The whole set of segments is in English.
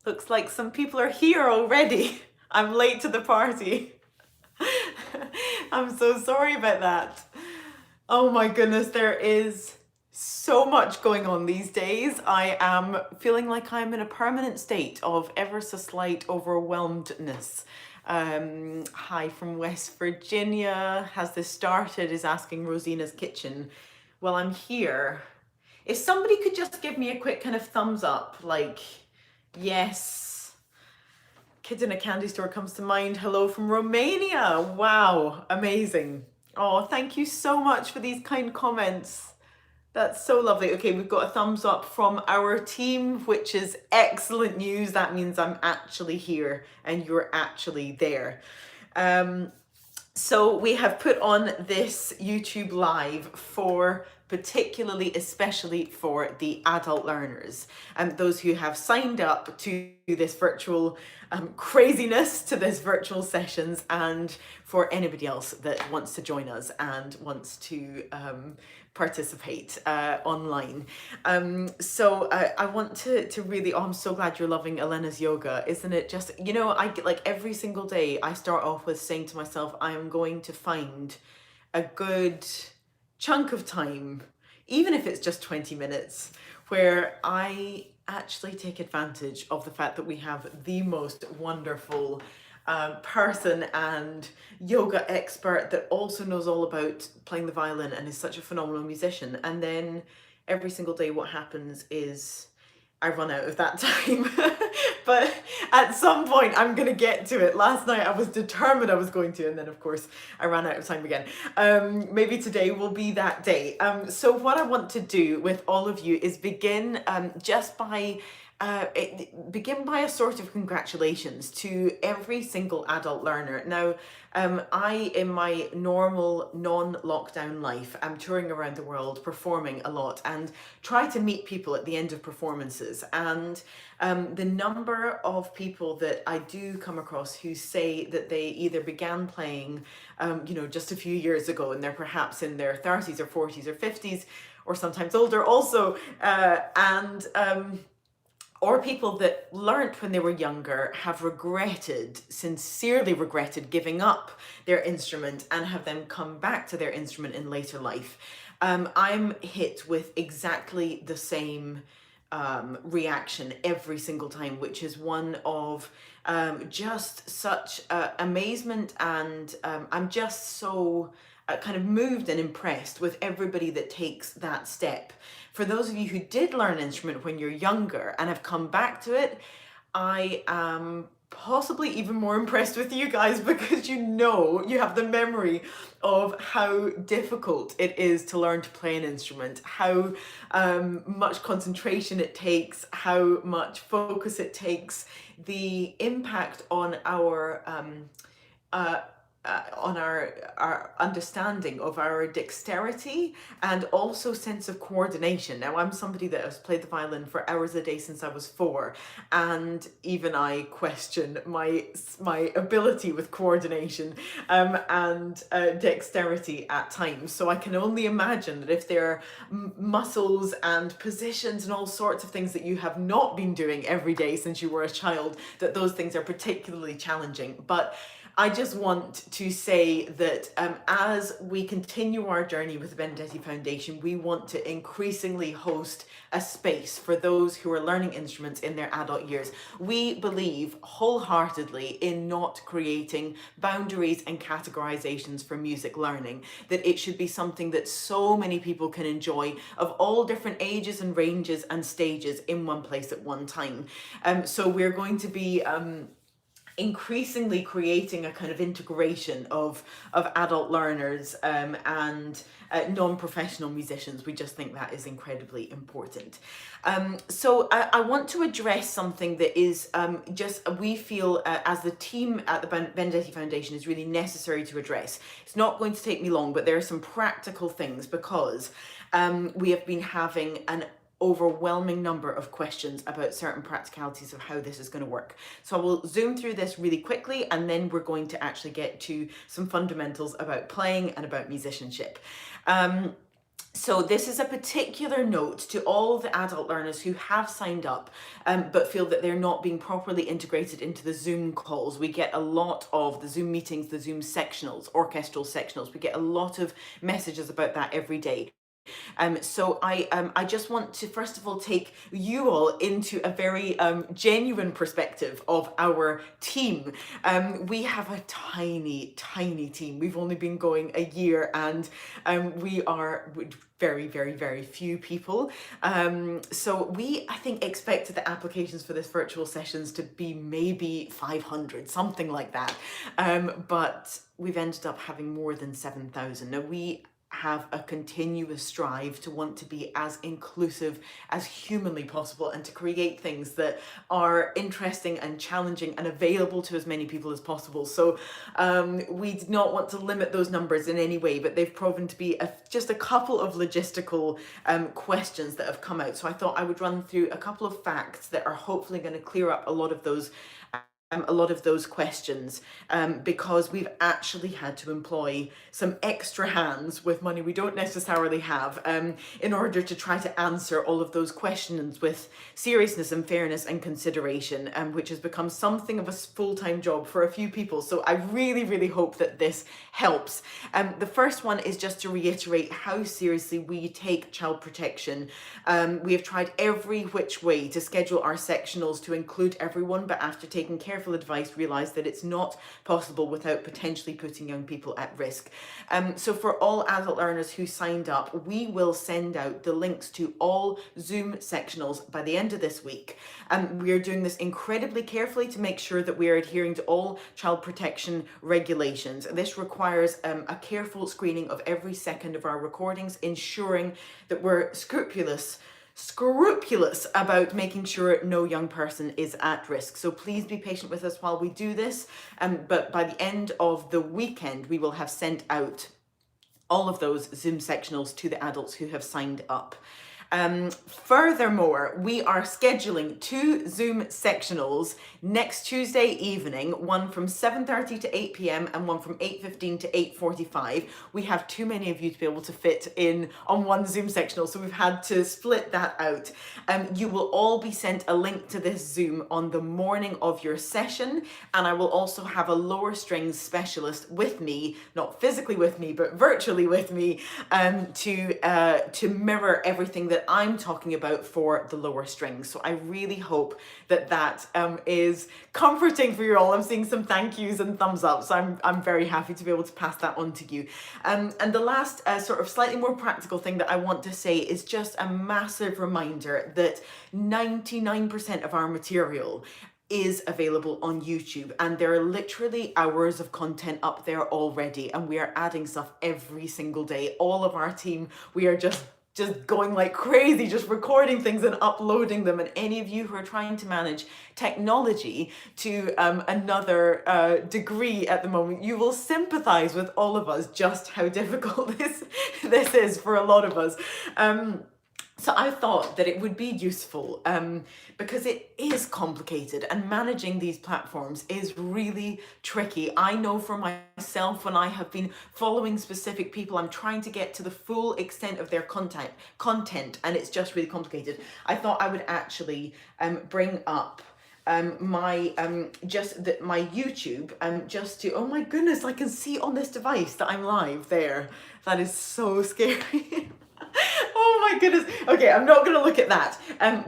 Looks like some people are here already. I'm late to the party. I'm so sorry about that. Oh my goodness, there is so much going on these days. I am feeling like I'm in a permanent state of ever so slight overwhelmedness. Hi from West Virginia. Has this started? Is asking Rosina's Kitchen. Well, I'm here. If somebody could just give me a quick kind of thumbs up, like, yes. Kid in a candy store comes to mind. Hello from Romania. Wow, amazing. Oh, thank you so much for these kind comments. That's so lovely. Okay, we've got a thumbs up from our team, which is excellent news. That means I'm actually here and you're actually there. So we have put on this YouTube Live for particularly, especially for the adult learners and those who have signed up to this virtual craziness, to this virtual sessions, and for anybody else that wants to join us and wants to participate online. So I want to really, I'm so glad you're loving Elena's yoga. Isn't it just, you know, I get like every single day I start off with saying to myself, I am going to find a good chunk of time, even if it's just 20 minutes, where I actually take advantage of the fact that we have the most wonderful person and yoga expert that also knows all about playing the violin and is such a phenomenal musician. And then every single day what happens is I run out of that time. But at some point I'm gonna get to it. Last night I was determined I was going to, and then of course I ran out of time again. Maybe today will be that day. So what I want to do with all of you is begin just by begin by a sort of congratulations to every single adult learner. Now, I, in my normal non-lockdown life, am touring around the world performing a lot and try to meet people at the end of performances. And the number of people that I do come across who say that they either began playing, you know, just a few years ago, and they're perhaps in their 30s or 40s or 50s, or sometimes older also, or people that learnt when they were younger have regretted, sincerely regretted giving up their instrument and have then come back to their instrument in later life. I'm hit with exactly the same reaction every single time, which is one of just such amazement, and I'm just so kind of moved and impressed with everybody that takes that step. For those of you who did learn an instrument when you're younger and have come back to it, I am possibly even more impressed with you guys, because you know, you have the memory of how difficult it is to learn to play an instrument, how much concentration it takes, how much focus it takes, the impact on our our understanding of our dexterity and also sense of coordination. Now, I'm somebody that has played the violin for hours a day since I was 4, and even I question my ability with coordination and dexterity at times. So I can only imagine that if there are muscles and positions and all sorts of things that you have not been doing every day since you were a child, that those things are particularly challenging. But I just want to say that as we continue our journey with the Benedetti Foundation, we want to increasingly host a space for those who are learning instruments in their adult years. We believe wholeheartedly in not creating boundaries and categorizations for music learning, that it should be something that so many people can enjoy of all different ages and ranges and stages in one place at one time. So we're going to be increasingly creating a kind of integration of adult learners and non-professional musicians. We just think that is incredibly important. So I want to address something that is just, we feel as the team at the Benedetti Foundation is really necessary to address. It's not going to take me long, but there are some practical things, because we have been having an overwhelming number of questions about certain practicalities of how this is going to work. So I will zoom through this really quickly, and then we're going to actually get to some fundamentals about playing and about musicianship. So this is a particular note to all the adult learners who have signed up but feel that they're not being properly integrated into the Zoom calls. We get a lot of the Zoom meetings, the Zoom sectionals, orchestral sectionals. We get a lot of messages about that every day. So I just want to first of all take you all into a very genuine perspective of our team. We have a tiny, tiny team. We've only been going a year, and we are very, very, very few people. So we, I think, expected the applications for this virtual sessions to be maybe 500, something like that. But we've ended up having more than 7,000. Now we have a continuous strive to want to be as inclusive as humanly possible and to create things that are interesting and challenging and available to as many people as possible. So we did not want to limit those numbers in any way, but they've proven to be just a couple of logistical questions that have come out. So I thought I would run through a couple of facts that are hopefully going to clear up a lot of those questions, because we've actually had to employ some extra hands with money we don't necessarily have in order to try to answer all of those questions with seriousness and fairness and consideration, which has become something of a full-time job for a few people. So I really, really hope that this helps. The first one is just to reiterate how seriously we take child protection. We have tried every which way to schedule our sectionals to include everyone, but after taking careful advice, realised that it's not possible without potentially putting young people at risk. So for all adult learners who signed up, we will send out the links to all Zoom sectionals by the end of this week. We are doing this incredibly carefully to make sure that we are adhering to all child protection regulations. This requires a careful screening of every second of our recordings, ensuring that we're scrupulous about making sure no young person is at risk. So please be patient with us while we do this. But by the end of the weekend, we will have sent out all of those Zoom sectionals to the adults who have signed up. Furthermore, we are scheduling 2 Zoom sectionals next Tuesday evening, one from 7:30 to 8 p.m. and one from 8:15 to 8:45. We have too many of you to be able to fit in on one Zoom sectional, so we've had to split that out. You will all be sent a link to this Zoom on the morning of your session, and I will also have a lower strings specialist with me, not physically with me, but virtually with me, to mirror everything that I'm talking about for the lower strings. So I really hope that that is comforting for you all. I'm seeing some thank yous and thumbs up, so I'm very happy to be able to pass that on to you. And the last sort of slightly more practical thing that I want to say is just a massive reminder that 99% of our material is available on YouTube, and there are literally hours of content up there already, and we are adding stuff every single day. All of our team, we are just going like crazy, just recording things and uploading them. And any of you who are trying to manage technology to another degree at the moment, you will sympathize with all of us just how difficult this is for a lot of us. So I thought that it would be useful because it is complicated and managing these platforms is really tricky. I know for myself, when I have been following specific people, I'm trying to get to the full extent of their content, and it's just really complicated. I thought I would actually bring up my YouTube just to, oh my goodness, I can see on this device that I'm live there. That is so scary. Oh my goodness. Okay, I'm not going to look at that.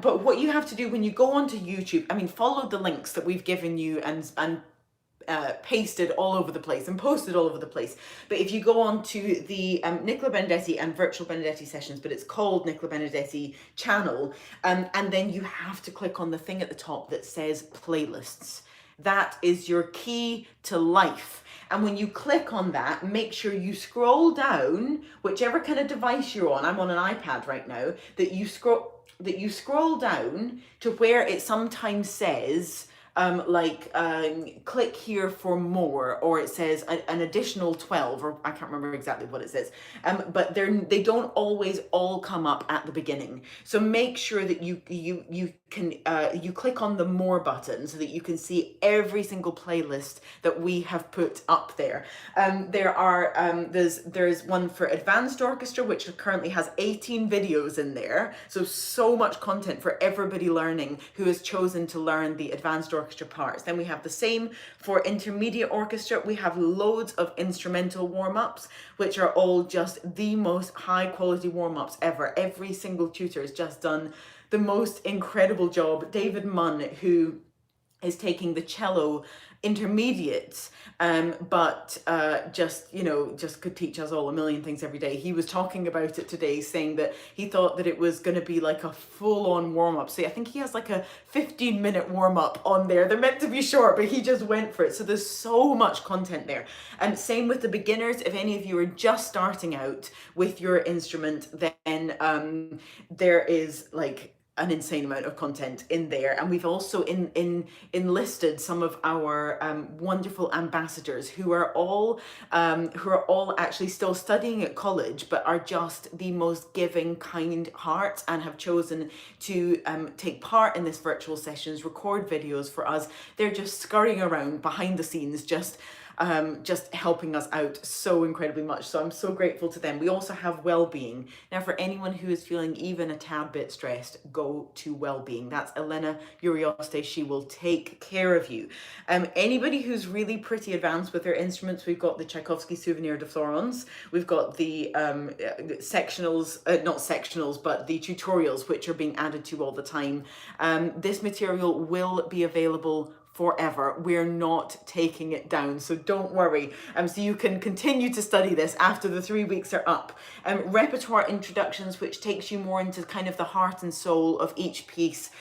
But what you have to do when you go onto YouTube, I mean, follow the links that we've given you and pasted all over the place and posted all over the place. But if you go on to the Nicola Benedetti and Virtual Benedetti sessions, but it's called Nicola Benedetti channel, and then you have to click on the thing at the top that says playlists. That is your key to life. And when you click on that, make sure you scroll down, whichever kind of device you're on. I'm on an iPad right now, that you scroll down to where it sometimes says click here for more, or it says an additional 12, or I can't remember exactly what it says, but they don't always all come up at the beginning. So make sure that you you click on the more button so that you can see every single playlist that we have put up there. There's one for advanced orchestra, which currently has 18 videos in there. So much content for everybody learning who has chosen to learn the advanced orchestra parts. Then we have the same for intermediate orchestra. We have loads of instrumental warm-ups, which are all just the most high quality warm-ups ever. Every single tutor has just done the most incredible job. David Munn, who is taking the cello intermediates, but just could teach us all a million things every day. He was talking about it today, saying that he thought that it was going to be like a full-on warm-up. So I think he has like a 15-minute warm-up on there. They're meant to be short, but he just went for it. So there's so much content there. And same with the beginners. If any of you are just starting out with your instrument, then there is like an insane amount of content in there. And we've also enlisted some of our wonderful ambassadors who are all actually still studying at college, but are just the most giving, kind hearts, and have chosen to take part in this virtual sessions, record videos for us. They're just scurrying around behind the scenes, just helping us out so incredibly much. So I'm so grateful to them. We also have Wellbeing. Now, for anyone who is feeling even a tad bit stressed, go to Wellbeing. That's Elena Urioste. She will take care of you. Anybody who's really pretty advanced with their instruments, we've got the Tchaikovsky Souvenir de Florence. We've got the sectionals, not sectionals, but the tutorials, which are being added to all the time. This material will be available forever. We're not taking it down, so don't worry. So you can continue to study this after the 3 weeks are up. Repertoire Introductions, which takes you more into kind of the heart and soul of each piece.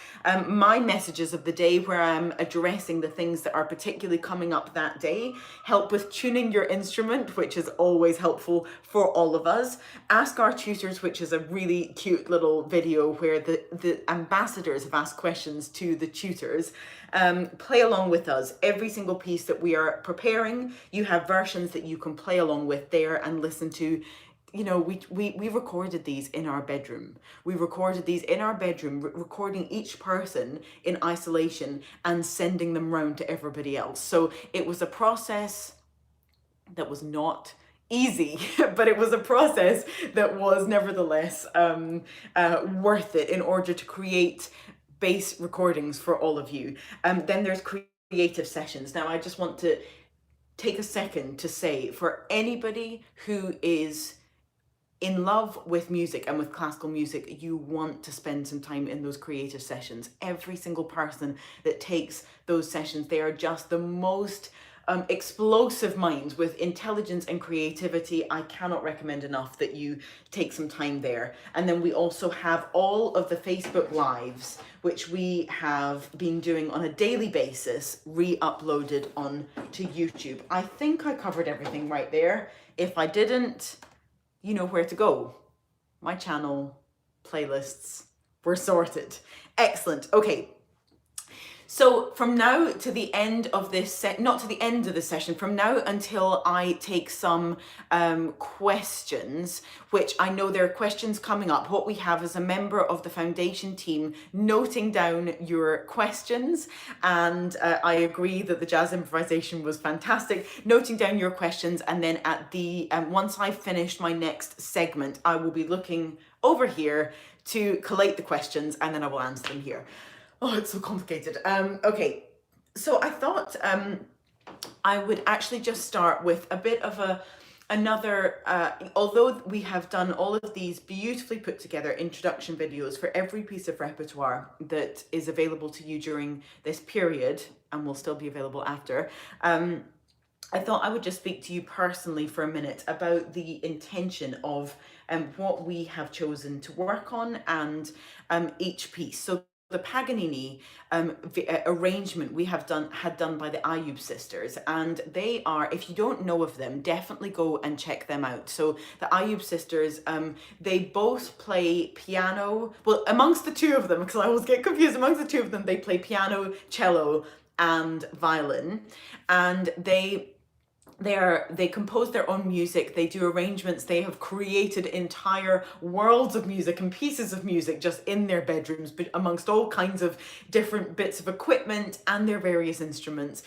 My messages of the day, where I'm addressing the things that are particularly coming up that day. Help with tuning your instrument, which is always helpful for all of us. Ask Our Tutors, which is a really cute little video where the ambassadors have asked questions to the tutors. Play along with us. Every single piece that we are preparing, you have versions that you can play along with there and listen to. You know, we recorded these in our bedroom. We recorded these in our bedroom, recording each person in isolation and sending them round to everybody else. So it was a process that was not easy, but it was a process that was nevertheless worth it in order to create base recordings for all of you. Then there's creative sessions. Now, I just want to take a second to say, for anybody who is in love with music and with classical music, you want to spend some time in those creative sessions. Every single person that takes those sessions, they are just the most explosive minds with intelligence and creativity. I cannot recommend enough that you take some time there. And then we also have all of the Facebook Lives, which we have been doing on a daily basis, re-uploaded on to YouTube. I think I covered everything right there. If I didn't, you know where to go. My channel, playlists, we're sorted. Excellent. Okay. So from now to the end of this not to the end of the session, from now until I take some questions, which I know there are questions coming up, what we have is a member of the foundation team noting down your questions. And I agree that the jazz improvisation was fantastic, noting down your questions. And then at the once I've finished my next segment, I will be looking over here to collate the questions, and then I will answer them here. Oh, it's so complicated. Okay, so I thought I would actually just start with a bit of another, although we have done all of these beautifully put together introduction videos for every piece of repertoire that is available to you during this period, and will still be available after, I thought I would just speak to you personally for a minute about the intention of what we have chosen to work on and each piece. So the Paganini arrangement we had done by the Ayub sisters, and they are, if you don't know of them, definitely go and check them out. So the Ayub sisters, they both play piano. Well, amongst the two of them, because I always get confused, amongst the two of them, they play piano, cello, and violin, and they they compose their own music, they do arrangements, they have created entire worlds of music and pieces of music just in their bedrooms, but amongst all kinds of different bits of equipment and their various instruments.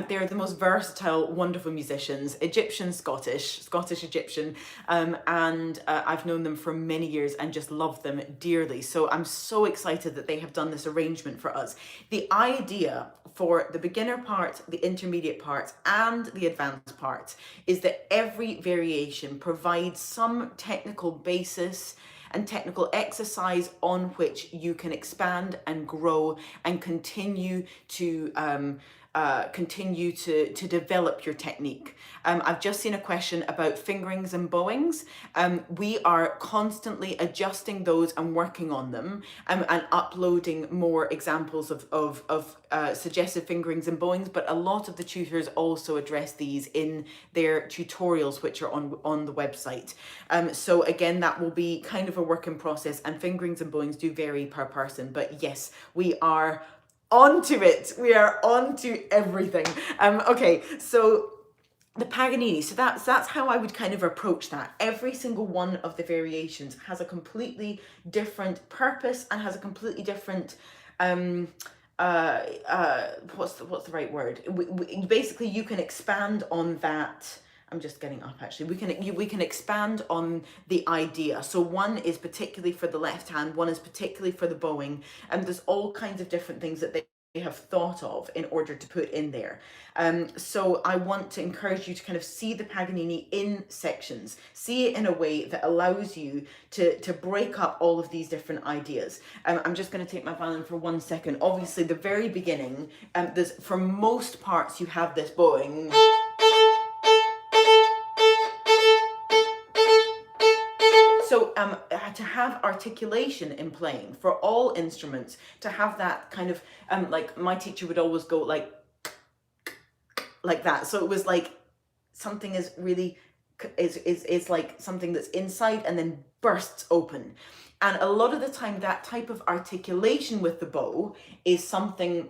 They're the most versatile, wonderful musicians, Egyptian, Scottish Egyptian, and I've known them for many years and just love them dearly. So I'm so excited that they have done this arrangement for us. The idea for the beginner part, the intermediate part, and the advanced part is that every variation provides some technical basis and technical exercise on which you can expand and grow and continue to develop your technique. I've just seen a question about fingerings and bowings. We are constantly adjusting those and working on them, and uploading more examples of suggested fingerings and bowings, but a lot of the tutors also address these in their tutorials, which are on the website. So again, that will be kind of a work in process, and fingerings and bowings do vary per person, but yes, we are onto it. We are onto everything. Okay, so the Paganini, so that's how I would kind of approach that. Every single one of the variations has a completely different purpose and has a completely different what's the right word? Basically, you can expand on that. I'm just getting up actually. We can expand on the idea. So one is particularly for the left hand, one is particularly for the bowing, and there's all kinds of different things that they have thought of in order to put in there. So I want to encourage you to kind of see the Paganini in sections, see it in a way that allows you to break up all of these different ideas. I'm just going to take my violin for 1 second. Obviously, the very beginning, there's, for most parts, you have this bowing. So to have articulation in playing for all instruments, to have that kind of, like my teacher would always go like that. So it was like something is really, is like something that's inside and then bursts open. And a lot of the time that type of articulation with the bow is something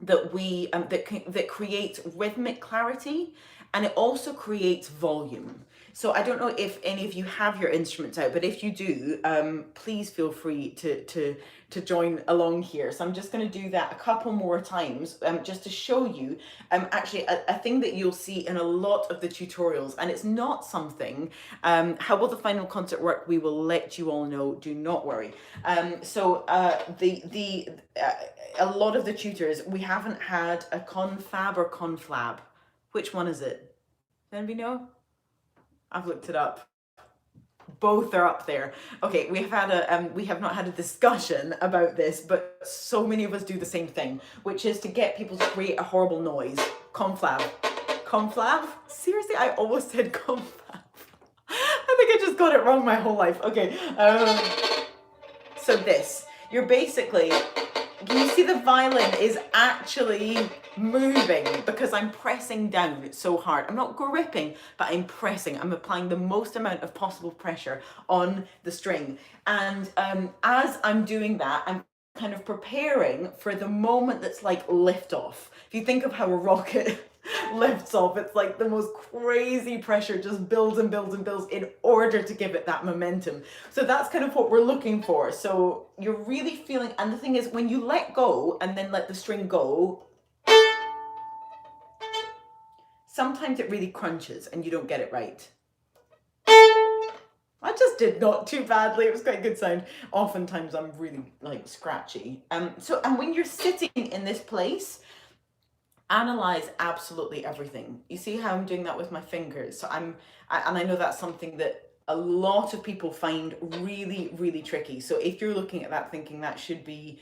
that we, that creates rhythmic clarity, and it also creates volume. So I don't know if any of you have your instruments out, but if you do, please feel free to join along here. So I'm just going to do that a couple more times, just to show you actually a thing that you'll see in a lot of the tutorials, and it's not something, how will the final concert work? We will let you all know, do not worry. A lot of the tutors, we haven't had a confab or conflab. Which one is it? Does anybody know? I've looked it up. Both are up there. Okay, we have not had a discussion about this, but so many of us do the same thing, which is to get people to create a horrible noise. Conflab. Conflab? Seriously, I almost said conflab. I think I just got it wrong my whole life. Okay, so this, you're basically, can you see the violin is actually moving because I'm pressing down so hard. I'm not gripping, but I'm pressing. I'm applying the most amount of possible pressure on the string. And as I'm doing that, I'm kind of preparing for the moment that's like lift off. If you think of how a rocket lifts off, it's like the most crazy pressure just builds and builds and builds in order to give it that momentum. So that's kind of what we're looking for. So you're really feeling, and the thing is, when you let go and then let the string go, sometimes it really crunches and you don't get it right. I just did not too badly. It was quite a good sound. Oftentimes I'm really like scratchy. And when you're sitting in this place, analyze absolutely everything. You see how I'm doing that with my fingers. So and I know that's something that a lot of people find really, really tricky. So if you're looking at that thinking that should be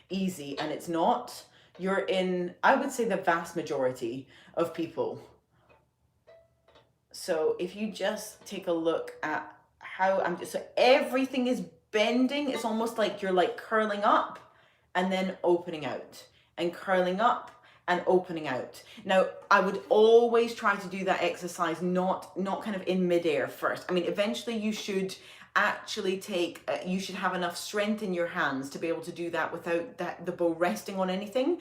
easy and it's not, you're in, I would say, the vast majority of people. So if you just take a look at how so everything is bending. It's almost like you're like curling up and then opening out and curling up and opening out. Now, I would always try to do that exercise not kind of in midair first. I mean, eventually you should actually take, you should have enough strength in your hands to be able to do that without the bow resting on anything.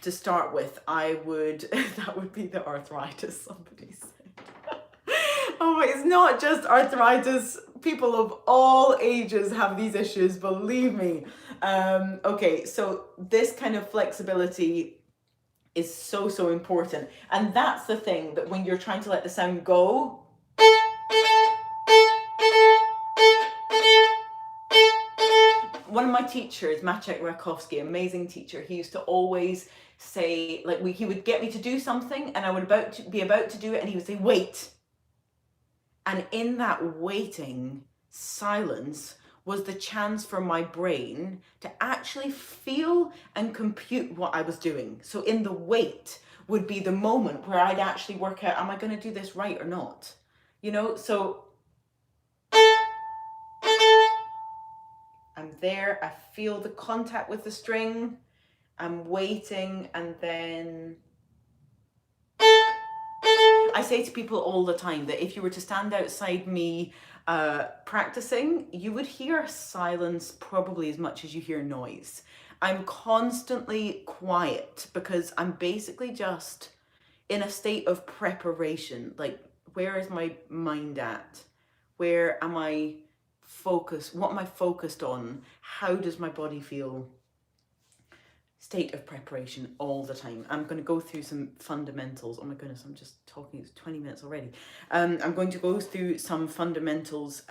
to start with, I would, that would be the arthritis, somebody said. Oh, it's not just arthritis. People of all ages have these issues, believe me. Okay, so this kind of flexibility is so, so important. And that's the thing, that when you're trying to let the sound go, one of my teachers, Tchaikovsky, amazing teacher, he used to always say, like, he would get me to do something and I would be about to do it, and he would say, wait. And in that waiting silence was the chance for my brain to actually feel and compute what I was doing. So in the wait would be the moment where I'd actually work out, am I going to do this right or not? You know, so I'm there, I feel the contact with the string, I'm waiting, and then I say to people all the time that if you were to stand outside me practicing, you would hear silence probably as much as you hear noise. I'm constantly quiet because I'm basically just in a state of preparation. Like, where is my mind at? Where am I focused? What am I focused on? How does my body feel? State of preparation all the time. I'm going to go through some fundamentals. Oh my goodness, I'm just talking, it's 20 minutes already. I'm going to go through some fundamentals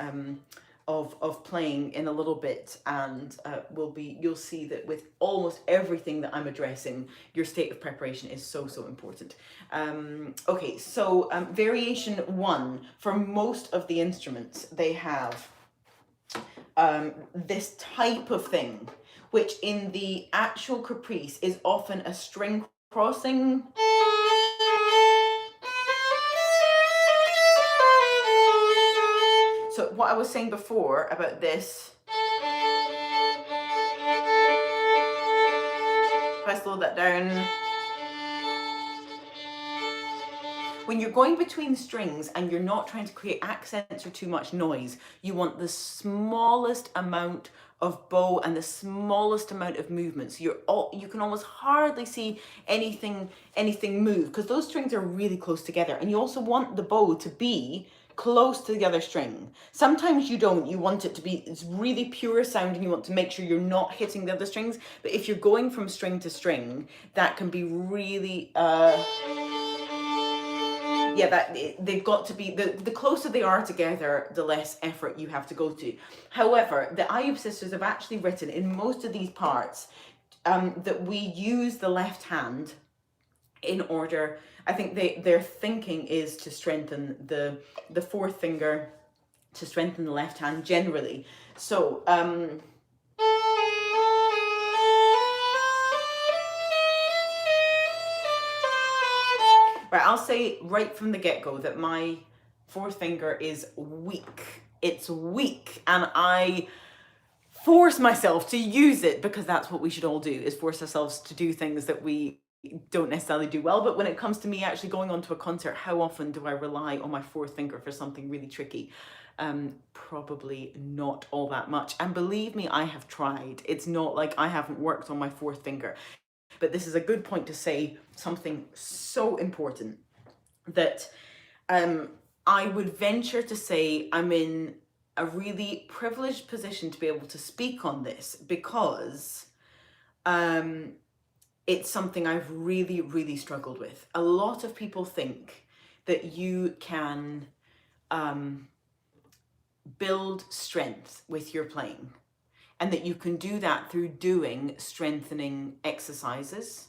of playing in a little bit, and you'll see that with almost everything that I'm addressing, your state of preparation is so, so important. Okay, so variation 1, for most of the instruments, they have this type of thing, which in the actual caprice is often a string crossing. So what I was saying before about this, if I slow that down, when you're going between strings and you're not trying to create accents or too much noise, you want the smallest amount of bow and the smallest amount of movement. So you can almost hardly see anything move, because those strings are really close together. And you also want the bow to be close to the other string. Sometimes you don't, you want it to be, it's really pure sound and you want to make sure you're not hitting the other strings. But if you're going from string to string, that can be really, they've got to be, the closer they are together, the less effort you have to go to. However, the Ayub sisters have actually written in most of these parts that we use the left hand in order, I think their thinking is to strengthen the fourth finger, to strengthen the left hand generally. So, right, I'll say right from the get-go that my fourth finger is weak. It's weak, and I force myself to use it because that's what we should all do, is force ourselves to do things that we don't necessarily do well. But when it comes to me actually going on to a concert, how often do I rely on my fourth finger for something really tricky? Probably not all that much. And believe me, I have tried. It's not like I haven't worked on my fourth finger. But this is a good point to say something so important, that I would venture to say I'm in a really privileged position to be able to speak on this, because it's something I've really, really struggled with. A lot of people think that you can build strength with your playing, and that you can do that through doing strengthening exercises.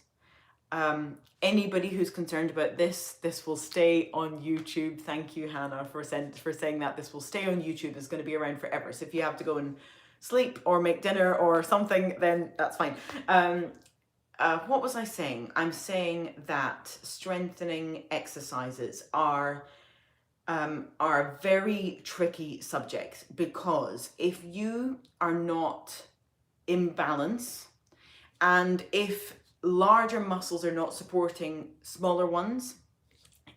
Anybody who's concerned about this will stay on YouTube. Thank you, Hannah, for saying that. This will stay on YouTube. It's going to be around forever. So if you have to go and sleep or make dinner or something, then that's fine. What was I saying? I'm saying that strengthening exercises are very tricky subjects, because if you are not in balance, and if larger muscles are not supporting smaller ones,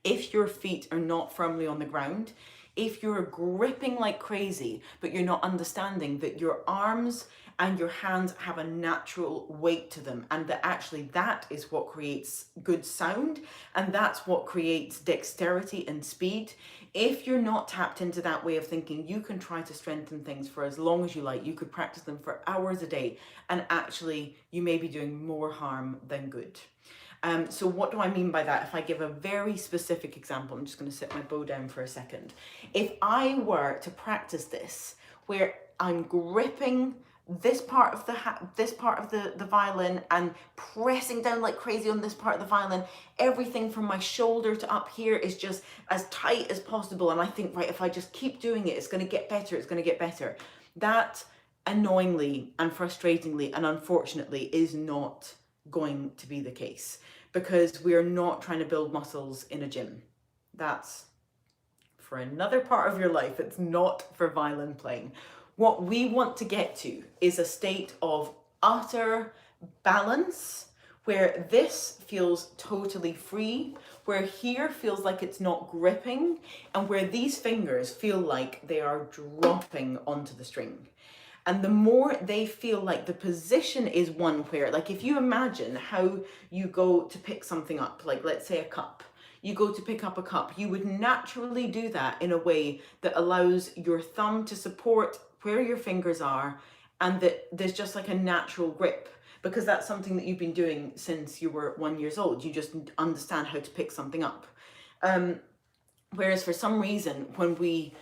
if your feet are not firmly on the ground, if you're gripping like crazy, but you're not understanding that your arms and your hands have a natural weight to them, and that actually that is what creates good sound, and that's what creates dexterity and speed. If you're not tapped into that way of thinking, you can try to strengthen things for as long as you like. You could practice them for hours a day, and actually you may be doing more harm than good. So what do I mean by that? If I give a very specific example, I'm just going to set my bow down for a second. If I were to practice this, where I'm gripping this part of the violin and pressing down like crazy on this part of the violin, everything from my shoulder to up here is just as tight as possible, and I think, right, if I just keep doing it, it's going to get better, it's going to get better. That, annoyingly and frustratingly and unfortunately, is not going to be the case, because we are not trying to build muscles in a gym. That's for another part of your life. It's not for violin playing. What we want to get to is a state of utter balance, where this feels totally free, where here feels like it's not gripping, and where these fingers feel like they are dropping onto the string. And the more they feel like the position is one where, like, if you imagine how you go to pick something up, like let's say a cup, you go to pick up a cup, you would naturally do that in a way that allows your thumb to support where your fingers are, and that there's just like a natural grip, because that's something that you've been doing since you were 1 year old. You just understand how to pick something up. Whereas for some reason, when we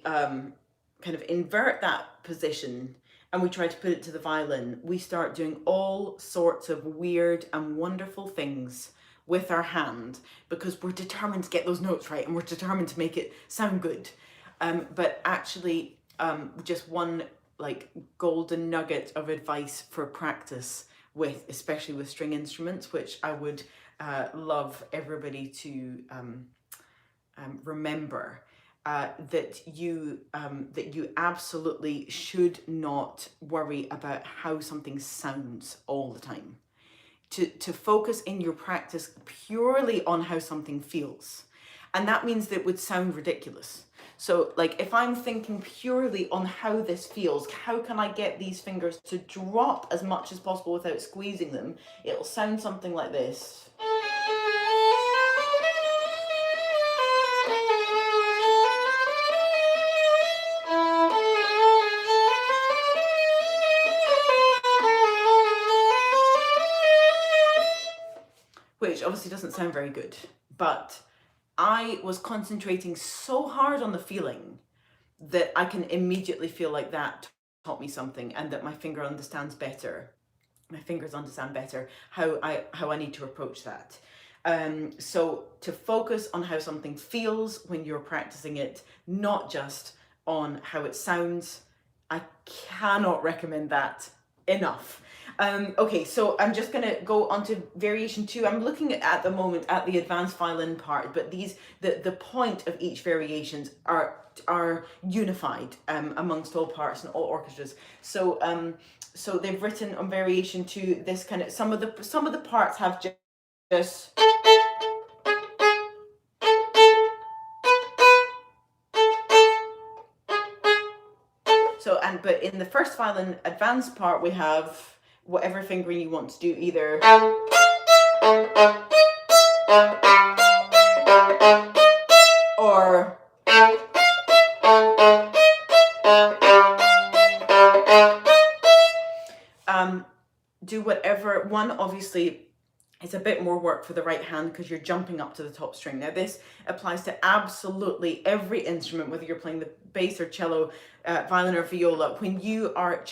kind of invert that position and we try to put it to the violin, we start doing all sorts of weird and wonderful things with our hand, because we're determined to get those notes right and we're determined to make it sound good. But actually, just one like golden nugget of advice for practice with, especially with string instruments, which I would love everybody to remember, that you absolutely should not worry about how something sounds all the time. To focus in your practice purely on how something feels. And that means that it would sound ridiculous. So like if I'm thinking purely on how this feels, how can I get these fingers to drop as much as possible without squeezing them? It'll sound something like this. Which obviously doesn't sound very good, but I was concentrating so hard on the feeling that I can immediately feel like that taught me something, and that my fingers understand better how I need to approach that. So to focus on how something feels when you're practicing it, not just on how it sounds, I cannot recommend that enough. Okay, so I'm just going to go on to variation 2. I'm looking at the moment at the advanced violin part, but the point of each variations are unified amongst all parts and all orchestras. So so they've written on variation 2 this kind of, some of the parts have just so, but in the first violin advanced part we have whatever fingering you want to do, either or do whatever one. Obviously it's a bit more work for the right hand because you're jumping up to the top string. Now this applies to absolutely every instrument, whether you're playing the bass or cello, violin or viola. When you are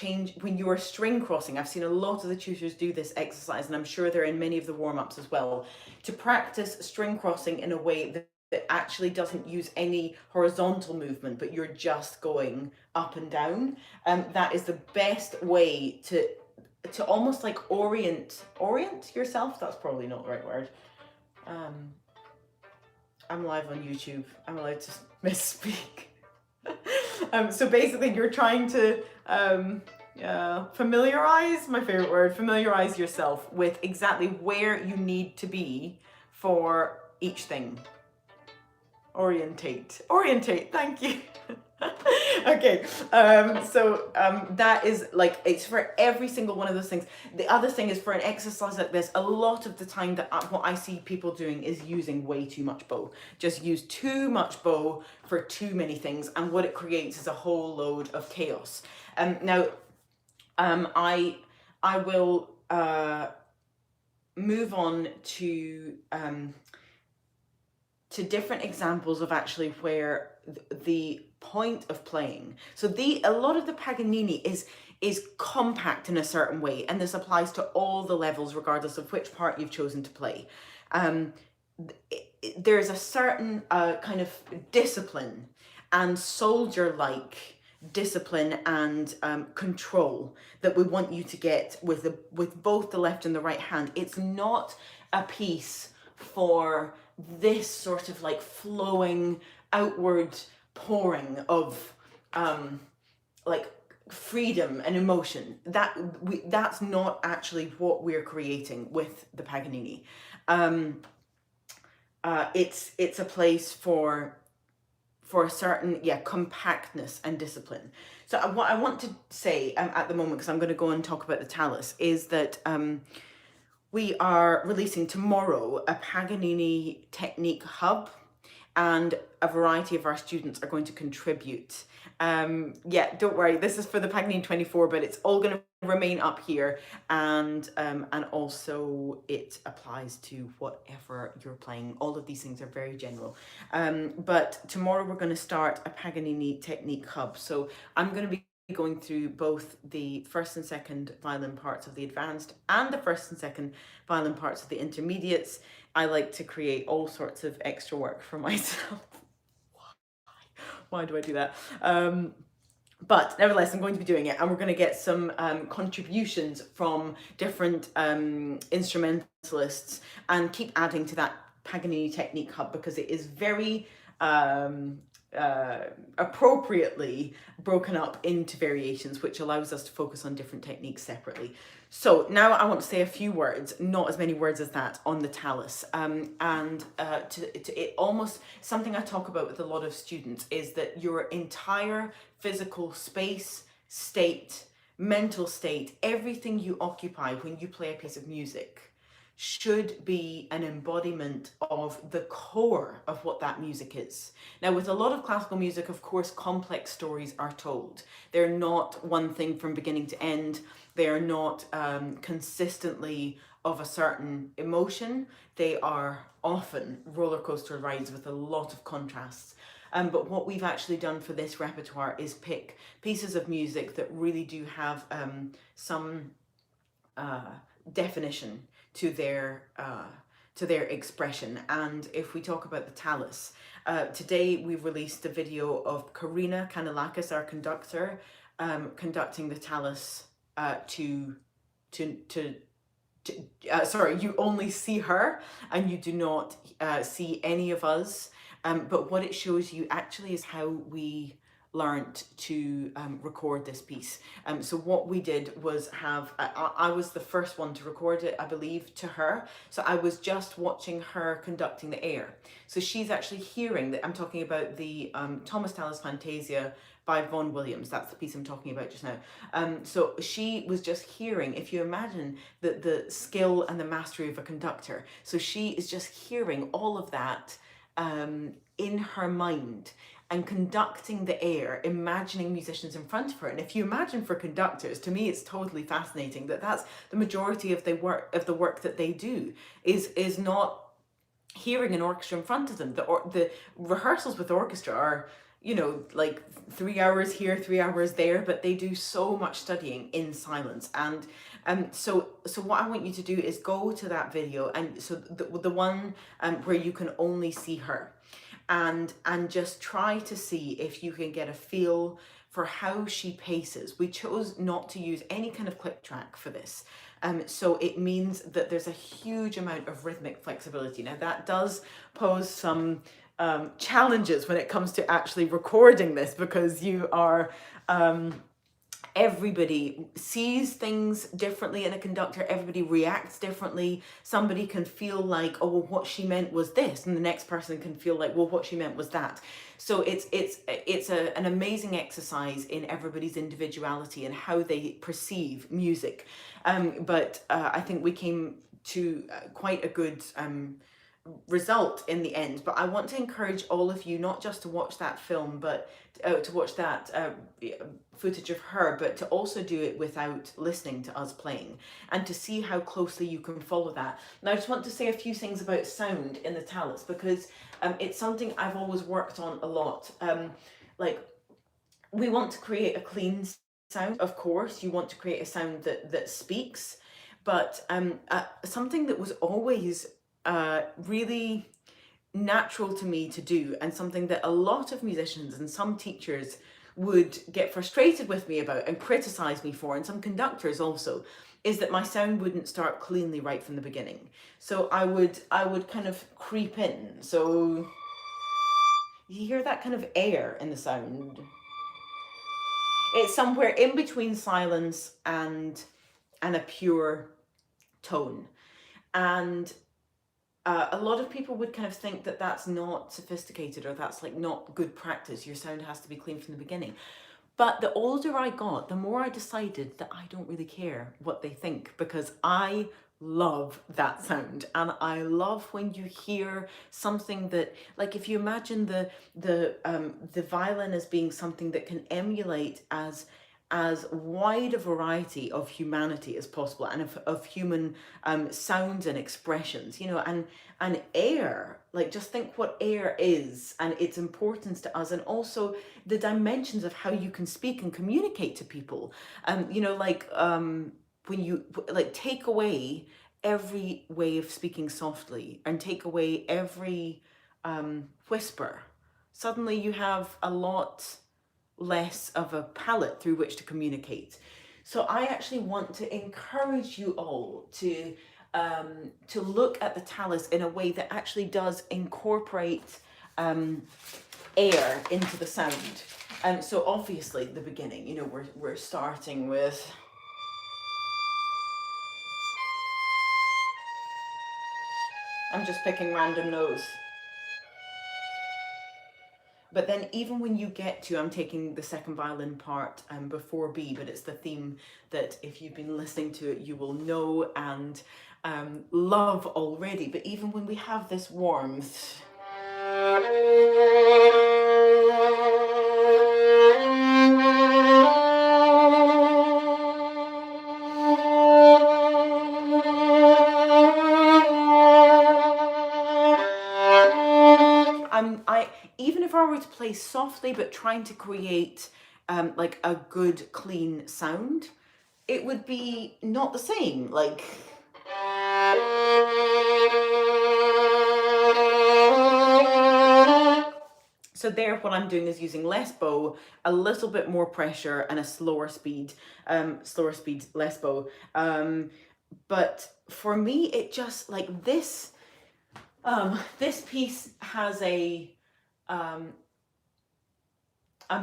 string crossing, I've seen a lot of the tutors do this exercise, and I'm sure they're in many of the warm-ups as well, to practice string crossing in a way that actually doesn't use any horizontal movement, but you're just going up and down. That is the best way to almost like orient yourself. That's probably not the right word. I'm live on YouTube. I'm allowed to misspeak. So basically you're trying to familiarize, my favorite word, familiarize yourself with exactly where you need to be for each thing. Orientate, thank you. Okay, that is like, it's for every single one of those things. The other thing is, for an exercise like this, a lot of the time that what I see people doing is using way too much bow. Just use too much bow for too many things, and what it creates is a whole load of chaos. Now, I will move on to different examples of actually where the point of playing. So a lot of the Paganini is compact in a certain way, and this applies to all the levels regardless of which part you've chosen to play. There's a certain kind of discipline and soldier-like discipline and control that we want you to get with both the left and the right hand. It's not a piece for this sort of like flowing outward pouring of like freedom and emotion. That's not actually what we're creating with the Paganini. It's a place for a certain compactness and discipline. So what I want to say at the moment, because I'm going to go and talk about the Talus, is that we are releasing tomorrow a Paganini technique hub, and a variety of our students are going to contribute. Don't worry, this is for the Paganini 24, but it's all going to remain up here, and also it applies to whatever you're playing. All of these things are very general. But tomorrow we're going to start a Paganini technique hub. So I'm going to be going through both the first and second violin parts of the advanced and the first and second violin parts of the intermediates. I like to create all sorts of extra work for myself. Why do I do that? But nevertheless, I'm going to be doing it, and we're going to get some contributions from different instrumentalists, and keep adding to that Paganini technique hub, because it is very appropriately broken up into variations, which allows us to focus on different techniques separately. So now I want to say a few words, not as many words as that, on the Talus. It almost, something I talk about with a lot of students is that your entire physical space, state, mental state, everything you occupy when you play a piece of music should be an embodiment of the core of what that music is. Now, with a lot of classical music, of course, complex stories are told. They're not one thing from beginning to end. They are not consistently of a certain emotion. They are often roller coaster rides with a lot of contrasts. But what we've actually done for this repertoire is pick pieces of music that really do have some definition to their expression. And if we talk about the Talus, today we've released a video of Karina Kanelakis, our conductor, conducting the Talus sorry, you only see her and you do not see any of us. But what it shows you actually is how we learned to record this piece. So what we did was have, I was the first one to record it, I believe, to her. So I was just watching her conducting the air. So she's actually hearing that. I'm talking about the Thomas Tallis Fantasia by Vaughan Williams. That's the piece I'm talking about just now. So she was just hearing, if you imagine the skill and the mastery of a conductor. So she is just hearing all of that in her mind, and conducting the air, imagining musicians in front of her. And if you imagine, for conductors, to me it's totally fascinating that that's the majority of the work that they do, is not hearing an orchestra in front of them. The rehearsals with orchestra are, you know, like 3 hours here, 3 hours there, but they do so much studying in silence. And so what I want you to do is go to that video, and so the one where you can only see her, and just try to see if you can get a feel for how she paces. We chose not to use any kind of click track for this. So it means that there's a huge amount of rhythmic flexibility. Now that does pose some challenges when it comes to actually recording this, because you are Everybody sees things differently in a conductor, everybody reacts differently. Somebody can feel like, oh, well, what she meant was this, and the next person can feel like, well, what she meant was that. So an amazing exercise in everybody's individuality and how they perceive music. But I think we came to quite a good result in the end. But I want to encourage all of you not just to watch that film, but to watch that footage of her, but to also do it without listening to us playing, and to see how closely you can follow that. Now I just want to say a few things about sound in the talus, because it's something I've always worked on a lot. Like, we want to create a clean sound, of course. You want to create a sound that speaks, but something that was always really natural to me to do, and something that a lot of musicians and some teachers would get frustrated with me about and criticize me for, and some conductors also, is that my sound wouldn't start cleanly right from the beginning. So I would kind of creep in. So you hear that kind of air in the sound. It's somewhere in between silence and a pure tone. And a lot of people would kind of think that that's not sophisticated, or that's like not good practice. Your sound has to be clean from the beginning. But the older I got, the more I decided that I don't really care what they think, because I love that sound. And I love when you hear something that, like, if you imagine the violin as being something that can emulate as wide a variety of humanity as possible, and of human sounds and expressions, you know, and air, like, just think what air is and its importance to us, and also the dimensions of how you can speak and communicate to people. You know, like, when you, like, take away every way of speaking softly and take away every whisper, suddenly you have a lot less of a palette through which to communicate. So I actually want to encourage you all to look at the talus in a way that actually does incorporate air into the sound. So obviously the beginning, you know, we're starting with, I'm just picking random notes. But then even when you get to, I'm taking the second violin part before B, but it's the theme that if you've been listening to it, you will know and love already. But even when we have this warmth, even if I were to play softly but trying to create like a good clean sound, it would be not the same. Like, so there, what I'm doing is using less bow, a little bit more pressure, and a slower speed, less bow. But for me, it just, like, this piece has a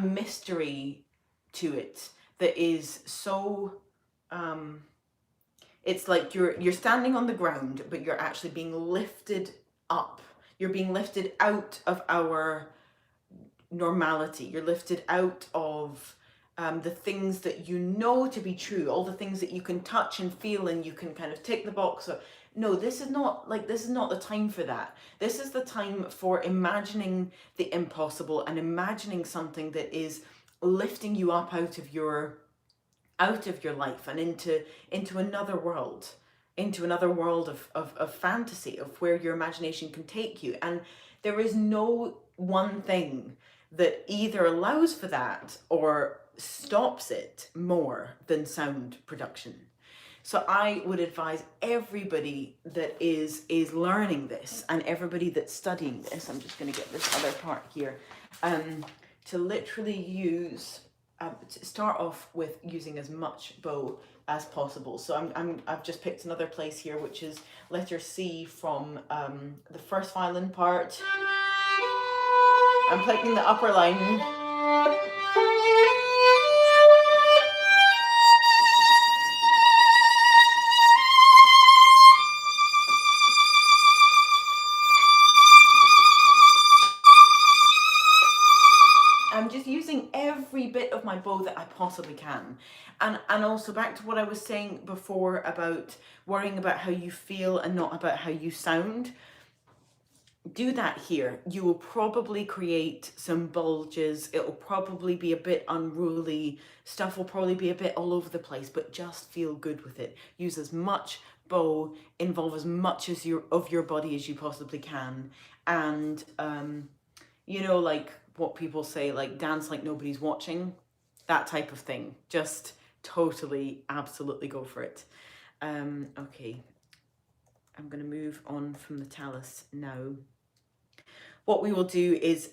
mystery to it that is so, it's like you're standing on the ground, but you're actually being lifted up. You're being lifted out of our normality. You're lifted out of the things that you know to be true, all the things that you can touch and feel, and you can kind of tick the box of. No, this is not the time for that. This is the time for imagining the impossible and imagining something that is lifting you up out of your life and into another world, of fantasy, of where your imagination can take you. And there is no one thing that either allows for that or stops it more than sound production. So I would advise everybody that is learning this, and everybody that's studying this, I'm just going to get this other part here, to literally use, to start off with using as much bow as possible. So I've just picked another place here, which is letter C from the first violin part. I'm picking the upper line. my bow that I possibly can. And also back to what I was saying before about worrying about how you feel and not about how you sound. Do that here. You will probably create some bulges. It will probably be a bit unruly. Stuff will probably be a bit all over the place, but just feel good with it. Use as much bow, involve as much as of your body as you possibly can. And, you know, like what people say, like dance like nobody's watching, that type of thing. Just totally, absolutely go for it. Okay, I'm going to move on from the talus now. What we will do is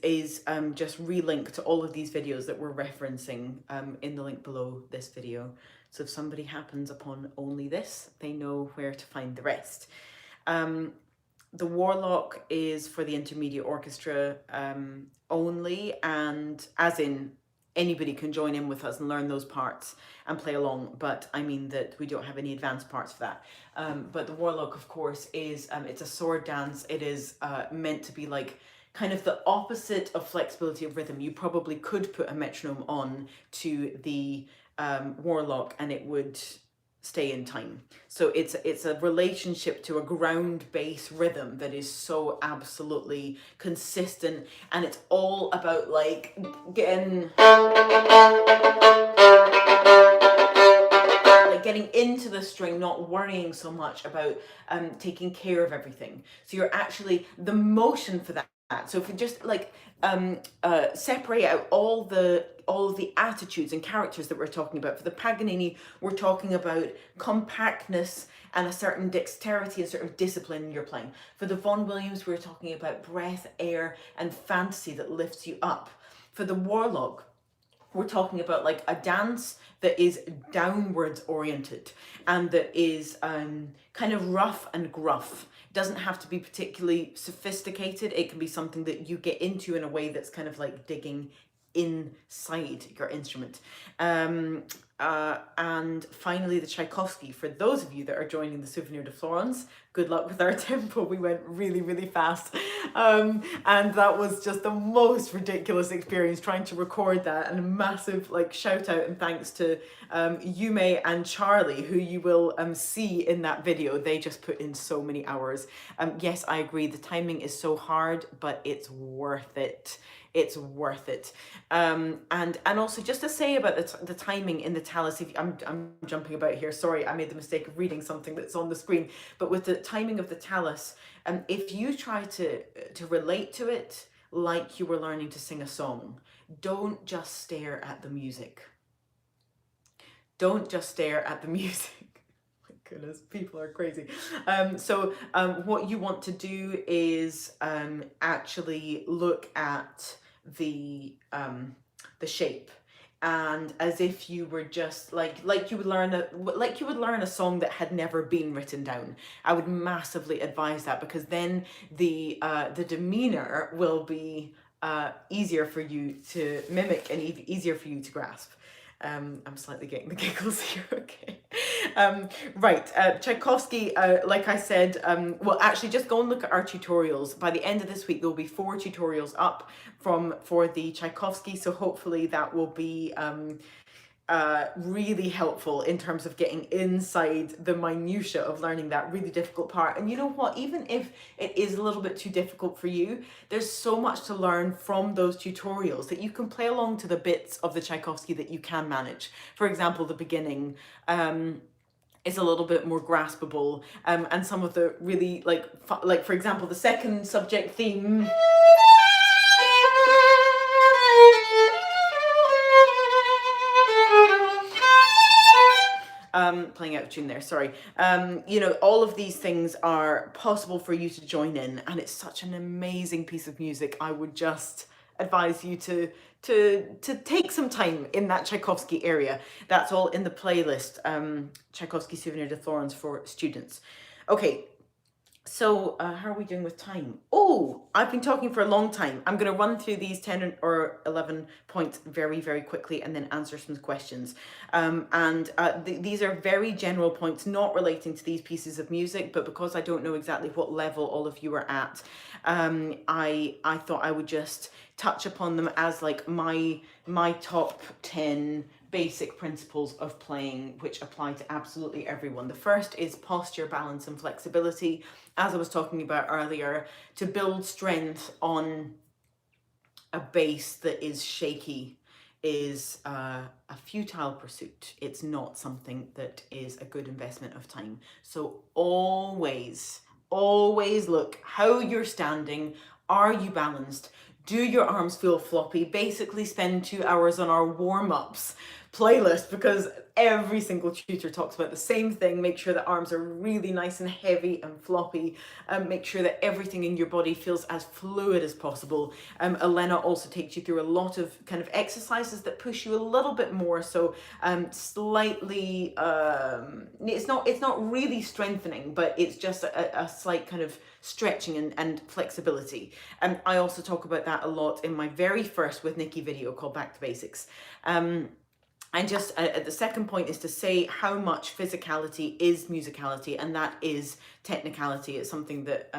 just relink to all of these videos that we're referencing in the link below this video. So if somebody happens upon only this, they know where to find the rest. The Warlock is for the intermediate orchestra only, and as in anybody can join in with us and learn those parts and play along, but I mean that we don't have any advanced parts for that. But the Warlock, of course, is it's a sword dance. It is meant to be like kind of the opposite of flexibility of rhythm. You probably could put a metronome on to the Warlock and it would stay in time. So it's a relationship to a ground bass rhythm that is so absolutely consistent, and it's all about like getting into the string, not worrying so much about taking care of everything. So you're actually the motion for that. So if we just like separate out all of the attitudes and characters that we're talking about. For the Paganini, we're talking about compactness and a certain dexterity and sort of discipline you're playing. For the Vaughan Williams, we're talking about breath, air, and fantasy that lifts you up. For the Warlock, we're talking about like a dance that is downwards oriented and that is kind of rough and gruff. It doesn't have to be particularly sophisticated. It can be something that you get into in a way that's kind of like digging inside your instrument. And finally, the Tchaikovsky. For those of you that are joining the Souvenir de Florence, good luck with our tempo. We went really, really fast. And that was just the most ridiculous experience trying to record that. And a massive like shout out and thanks to Yume and Charlie, who you will see in that video. They just put in so many hours. Yes, I agree. The timing is so hard, but it's worth it. It's worth it. And also just to say about the timing in the talus, if I'm jumping about here, sorry, I made the mistake of reading something that's on the screen, but with the timing of the talus, if you try to relate to it like you were learning to sing a song, don't just stare at the music. Don't just stare at the music. Goodness, people are crazy. So what you want to do is actually look at the shape, and as if you were just like you would learn a song that had never been written down. I would massively advise that, because then the demeanor will be easier for you to mimic and easier for you to grasp. I'm slightly getting the giggles here, okay. Right, Tchaikovsky, like I said, well, actually just go and look at our tutorials. By the end of this week, there'll be 4 tutorials up for the Tchaikovsky, so hopefully that will be really helpful in terms of getting inside the minutiae of learning that really difficult part. And you know what, even if it is a little bit too difficult for you, there's so much to learn from those tutorials that you can play along to the bits of the Tchaikovsky that you can manage. For example, the beginning is a little bit more graspable, and some of the really like for example, the second subject theme, playing out of tune there, sorry. You know, all of these things are possible for you to join in, and it's such an amazing piece of music. I would just advise you to take some time in that Tchaikovsky area. That's all in the playlist, Tchaikovsky Souvenir de Florence for students. Okay, So how are we doing with time? Oh, I've been talking for a long time. I'm going to run through these 10 or 11 points very, very quickly and then answer some questions. These are very general points, not relating to these pieces of music, but because I don't know exactly what level all of you are at, I thought I would just touch upon them as like my top 10 basic principles of playing, which apply to absolutely everyone. The first is posture, balance, and flexibility. As I was talking about earlier, to build strength on a base that is shaky is a futile pursuit. It's not something that is a good investment of time. So always, always look how you're standing. Are you balanced? Do your arms feel floppy? Basically spend 2 hours on our warm-ups playlist, because every single tutor talks about the same thing. Make sure that arms are really nice and heavy and floppy, and make sure that everything in your body feels as fluid as possible. Elena also takes you through a lot of kind of exercises that push you a little bit more, so slightly it's not really strengthening, but it's just a slight kind of stretching and flexibility. I also talk about that a lot in my very first with Nikki video called Back to Basics. And just the second point is to say how much physicality is musicality, and that is technicality. It's something that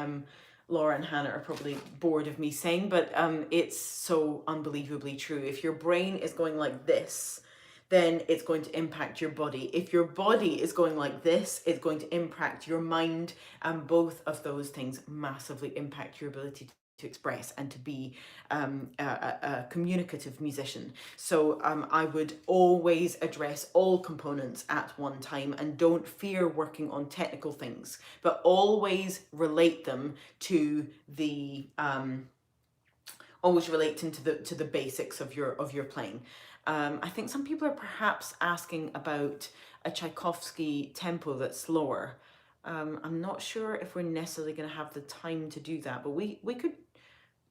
Laura and Hannah are probably bored of me saying, but it's so unbelievably true. If your brain is going like this, then it's going to impact your body. If your body is going like this, it's going to impact your mind, and both of those things massively impact your ability to express and to be a communicative musician. So I would always address all components at one time, and don't fear working on technical things, but always relate them to the to the basics of your playing. I think some people are perhaps asking about a Tchaikovsky tempo that's slower. I'm not sure if we're necessarily going to have the time to do that, but we could.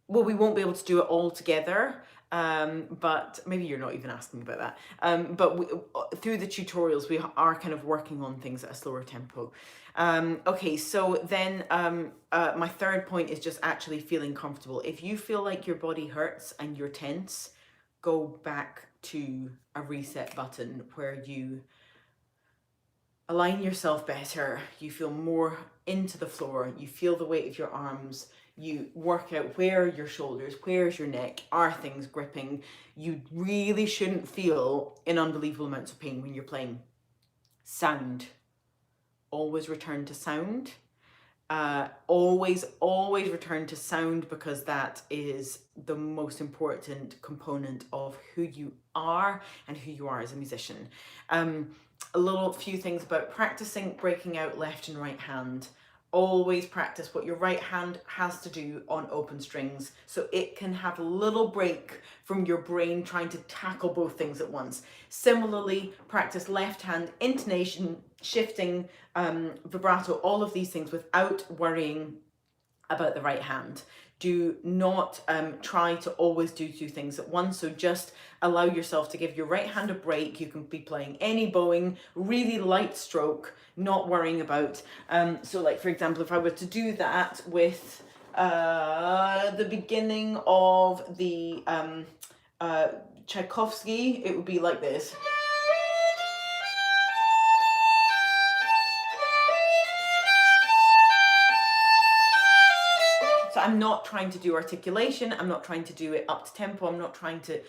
Well, we won't be able to do it all together, but maybe you're not even asking about that. But through the tutorials, we are kind of working on things at a slower tempo. Okay, so then my third point is just actually feeling comfortable. If you feel like your body hurts and you're tense, go back to a reset button where you align yourself better, you feel more into the floor, you feel the weight of your arms, you work out where are your shoulders, where's your neck, are things gripping. You really shouldn't feel in unbelievable amounts of pain when you're playing. Sound. Always return to sound. Always return to sound, because that is the most important component of who you are and who you are as a musician. A few things about practicing breaking out left and right hand. Always practice what your right hand has to do on open strings, so it can have a little break from your brain trying to tackle both things at once. Similarly, practice left hand intonation, shifting, vibrato, all of these things without worrying about the right hand. Do not try to always do two things at once. So just allow yourself to give your right hand a break. You can be playing any bowing, really light stroke, not worrying about. So like, for example, if I were to do that with the beginning of the Tchaikovsky, it would be like this. So I'm not trying to do articulation, I'm not trying to do it up to tempo, I'm not trying to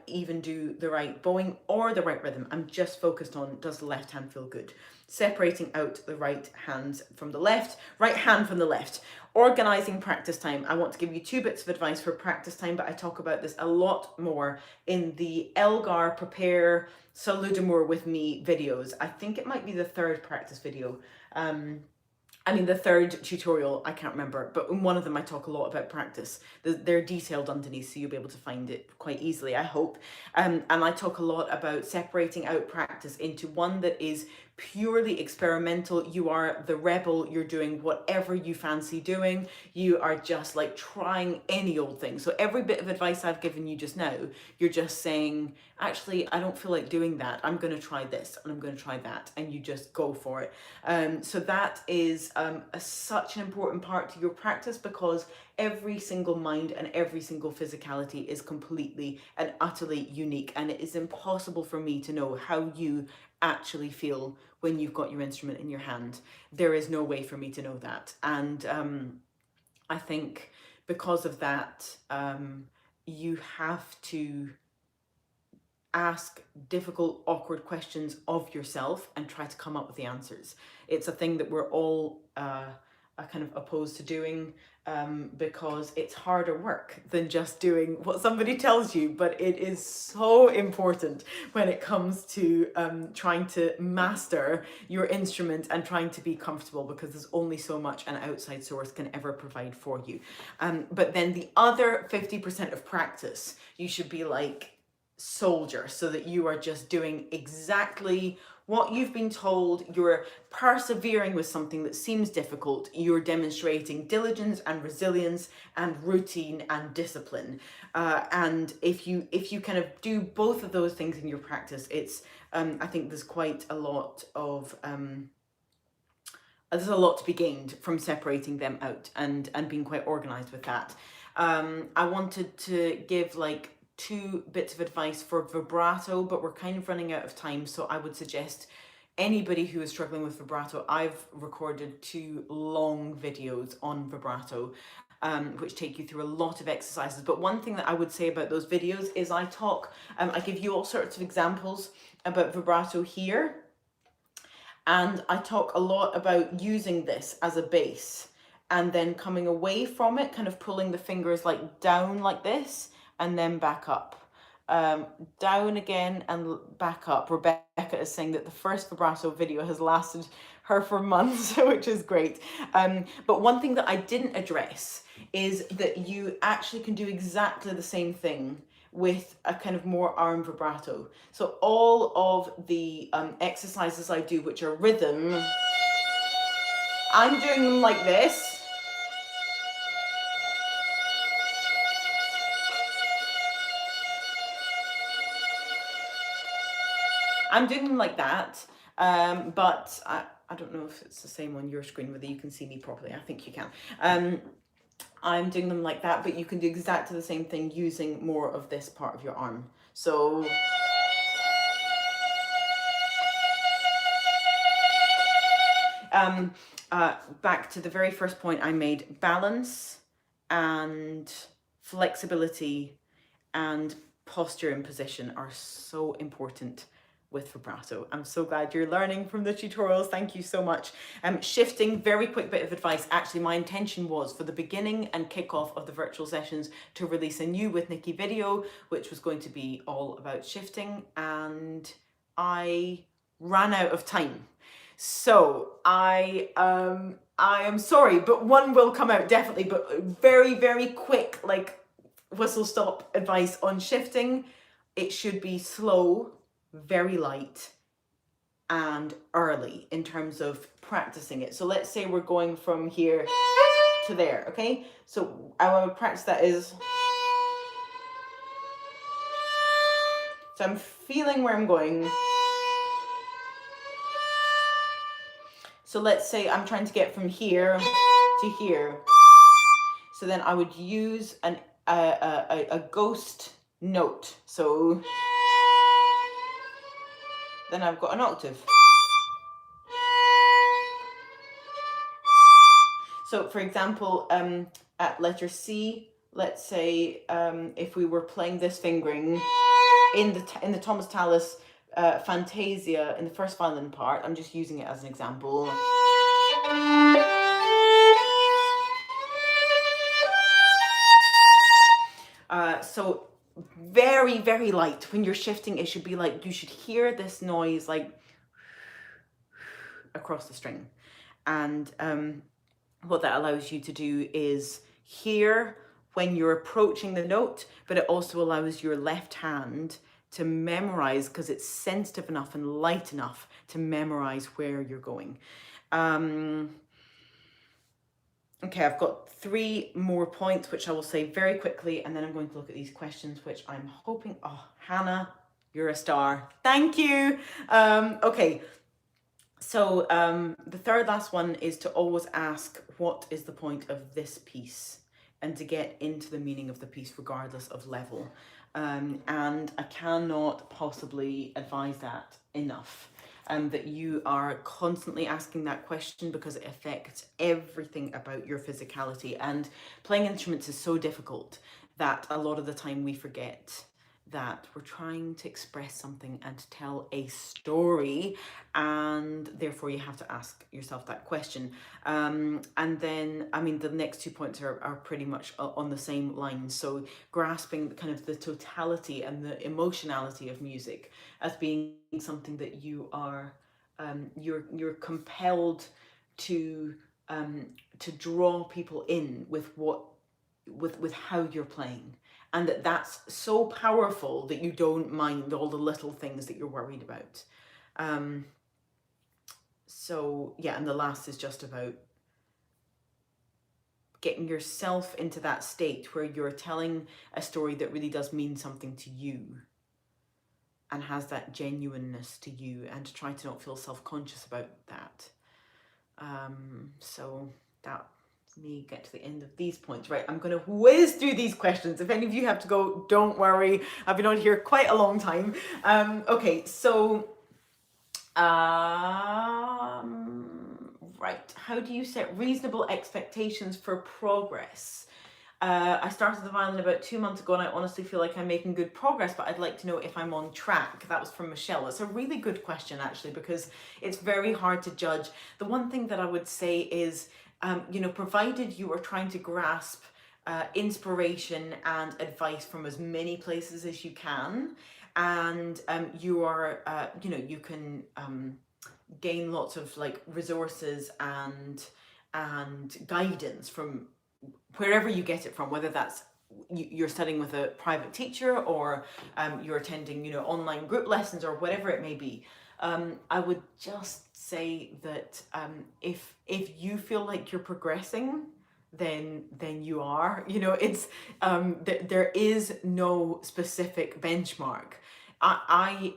even do the right bowing or the right rhythm. I'm just focused on, does the left hand feel good? Separating out the right hand from the left, right hand from the left. Organising practice time. I want to give you 2 bits of advice for practice time, but I talk about this a lot more in the Elgar Prepare Saludomor with Me videos. I think it might be the 3rd practice video. The 3rd tutorial, I can't remember, but in one of them I talk a lot about practice. They're detailed underneath, so you'll be able to find it quite easily, I hope. And I talk a lot about separating out practice into one that is purely experimental. You are the rebel. You're doing whatever you fancy doing. You are just like trying any old thing. So every bit of advice I've given you just now, you're just saying, actually, I don't feel like doing that. I'm going to try this and I'm going to try that. And you just go for it. So that is such an important part to your practice, because every single mind and every single physicality is completely and utterly unique. And it is impossible for me to know how you actually feel when you've got your instrument in your hand. There is no way for me to know that. And I think because of that, you have to ask difficult, awkward questions of yourself and try to come up with the answers. It's a thing that we're all kind of opposed to doing, because it's harder work than just doing what somebody tells you. But it is so important when it comes to trying to master your instrument and trying to be comfortable, because there's only so much an outside source can ever provide for you. But then the other 50% of practice, you should be like soldier, so that you are just doing exactly what you've been told. You're persevering with something that seems difficult. You're demonstrating diligence and resilience and routine and discipline. And if you kind of do both of those things in your practice, it's I think there's quite a lot of there's a lot to be gained from separating them out and being quite organized with that. I wanted to give like 2 bits of advice for vibrato, but we're kind of running out of time, so I would suggest anybody who is struggling with vibrato, I've recorded 2 long videos on vibrato, which take you through a lot of exercises. But one thing that I would say about those videos is I give you all sorts of examples about vibrato here, and I talk a lot about using this as a base and then coming away from it, kind of pulling the fingers like down like this, and then back up, down again and back up. Rebecca is saying that the first vibrato video has lasted her for months, which is great. But one thing that I didn't address is that you actually can do exactly the same thing with a kind of more arm vibrato. So all of the exercises I do, which are rhythm, I'm doing them like this. I'm doing them like that, but I don't know if it's the same on your screen, whether you can see me properly. I think you can. I'm doing them like that, but you can do exactly the same thing using more of this part of your arm. So back to the very first point I made, balance and flexibility and posture and position are so important with vibrato. I'm so glad you're learning from the tutorials. Thank you so much. Shifting, very quick bit of advice. Actually, my intention was for the beginning and kickoff of the virtual sessions to release a new With Nikki video, which was going to be all about shifting, and I ran out of time. So I am sorry, but one will come out definitely, but very, very quick, like whistle stop advice on shifting. It should be slow, very light, and early in terms of practicing it. So let's say we're going from here to there, okay? So I would practice that is, so I'm feeling where I'm going. So let's say I'm trying to get from here to here. So then I would use a ghost note. So then I've got an octave. So for example, at letter C, let's say if we were playing this fingering in the Thomas Tallis Fantasia in the first violin part, I'm just using it as an example. So very, very light. When you're shifting, it should be like, you should hear this noise like across the string. And what that allows you to do is hear when you're approaching the note, but it also allows your left hand memorize, because it's sensitive enough and light enough to memorize where you're going. Okay, I've got 3 more points, which I will say very quickly, and then I'm going to look at these questions, which I'm hoping, oh, Hannah, you're a star. Thank you. Okay, so the third last one is to always ask, what is the point of this piece? And to get into the meaning of the piece regardless of level. And I cannot possibly advise that enough. That you are constantly asking that question, because it affects everything about your physicality. And playing instruments is so difficult that a lot of the time we forget that we're trying to express something and tell a story, and therefore you have to ask yourself that question. And then, I mean, the next 2 points are pretty much on the same line. So grasping kind of the totality and the emotionality of music as being something that you are, you're compelled to draw people in with with how you're playing. And that's so powerful that you don't mind all the little things that you're worried about. So yeah, and the last is just about getting yourself into that state where you're telling a story that really does mean something to you and has that genuineness to you, and to try to not feel self-conscious about that. So that me get to the end of these points. Right, I'm going to whiz through these questions. If any of you have to go, don't worry. I've been on here quite a long time. Okay, so right, how do you set reasonable expectations for progress? I started the violin about 2 months ago, and I honestly feel like I'm making good progress, but I'd like to know if I'm on track. That was from Michelle. It's a really good question, actually, because it's very hard to judge. The one thing that I would say is, you know, provided you are trying to grasp inspiration and advice from as many places as you can, and you are, you know, you can gain lots of like resources and guidance from wherever you get it from, whether that's you're studying with a private teacher, or you're attending, you know, online group lessons, or whatever it may be. I would just say that if you feel like you're progressing, then you are. You know, it's there is no specific benchmark. I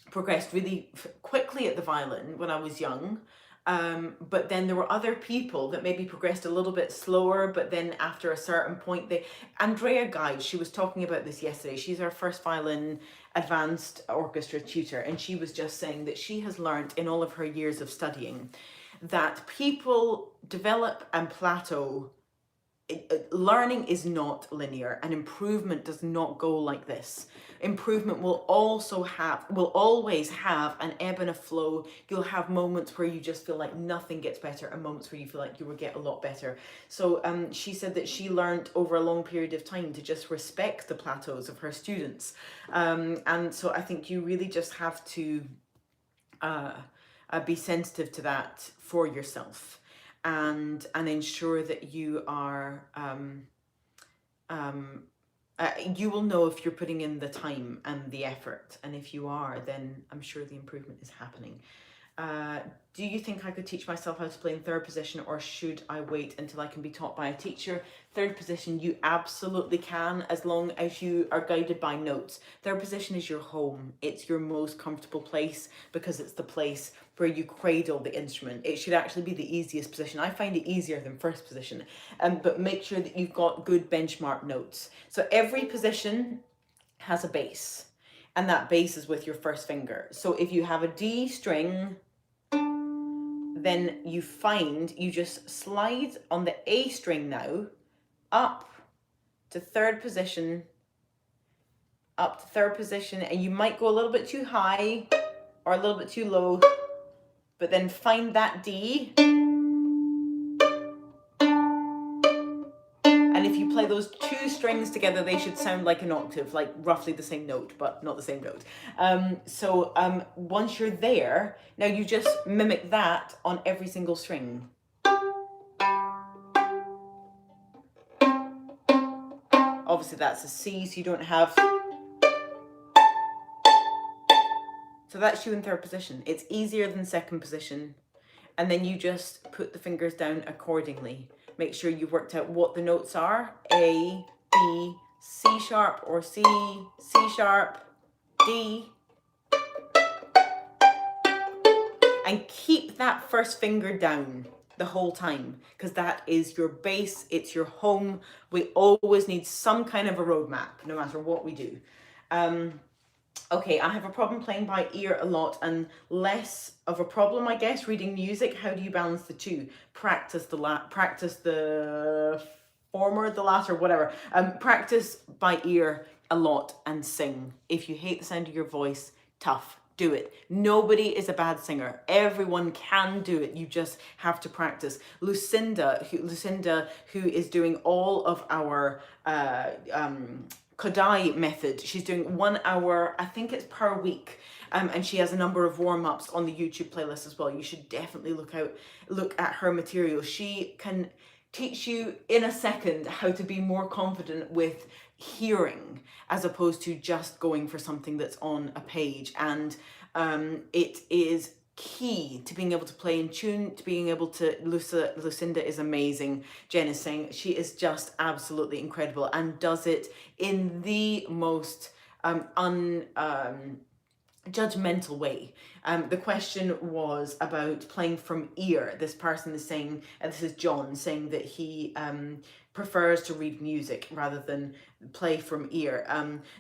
progressed really quickly at the violin when I was young. But then there were other people that maybe progressed a little bit slower, but then after a certain point, Andrea Guide, she was talking about this yesterday. She's our first violin advanced orchestra tutor, and she was just saying that she has learned in all of her years of studying that people develop and plateau. Learning is not linear, and improvement does not go like this. Improvement will always have an ebb and a flow. You'll have moments where you just feel like nothing gets better, and moments where you feel like you will get a lot better. So she said that she learned over a long period of time to just respect the plateaus of her students. And so I think you really just have to be sensitive to that for yourself, and ensure that you are you will know if you're putting in the time and the effort, and if you are, then I'm sure the improvement is happening. Do you think I could teach myself how to play in third position, or should I wait until I can be taught by a teacher? Third position, you absolutely can, as long as you are guided by notes. Third position is your home. It's your most comfortable place, because it's the place where you cradle the instrument. It should actually be the easiest position. I find it easier than first position, but make sure that you've got good benchmark notes. So every position has a bass, and that bass is with your first finger. So if you have a D string, then you just slide on the A string now, up to third position, and you might go a little bit too high or a little bit too low, but then find that D. And if you play those two strings together, they should sound like an octave, like roughly the same note, but not the same note. So once you're there, now you just mimic that on every single string. Obviously that's a C, so you don't have So that's you in third position. It's easier than second position. And then you just put the fingers down accordingly. Make sure you've worked out what the notes are. A, B, C sharp or C, C sharp, D. And keep that first finger down the whole time, because that is your base, it's your home. We always need some kind of a roadmap, no matter what we do. Okay, I have a problem playing by ear a lot and less of a problem, I guess, reading music. How do you balance the two? Practice the former, the latter, whatever. Practice by ear a lot and sing. If you hate the sound of your voice, tough. Do it. Nobody is a bad singer. Everyone can do it. You just have to practice. Lucinda, who is doing all of our Kodai method. She's doing 1 hour, I think it's per week. And she has a number of warm-ups on the YouTube playlist as well. You should definitely look at her material. She can teach you in a second how to be more confident with hearing as opposed to just going for something that's on a page. And it is key to being able to play in tune, to being able to, Lucinda is amazing. Jen is saying she is just absolutely incredible and does it in the most judgmental way. The question was about playing from ear. This person is saying, this is John, saying that he prefers to read music rather than play from ear.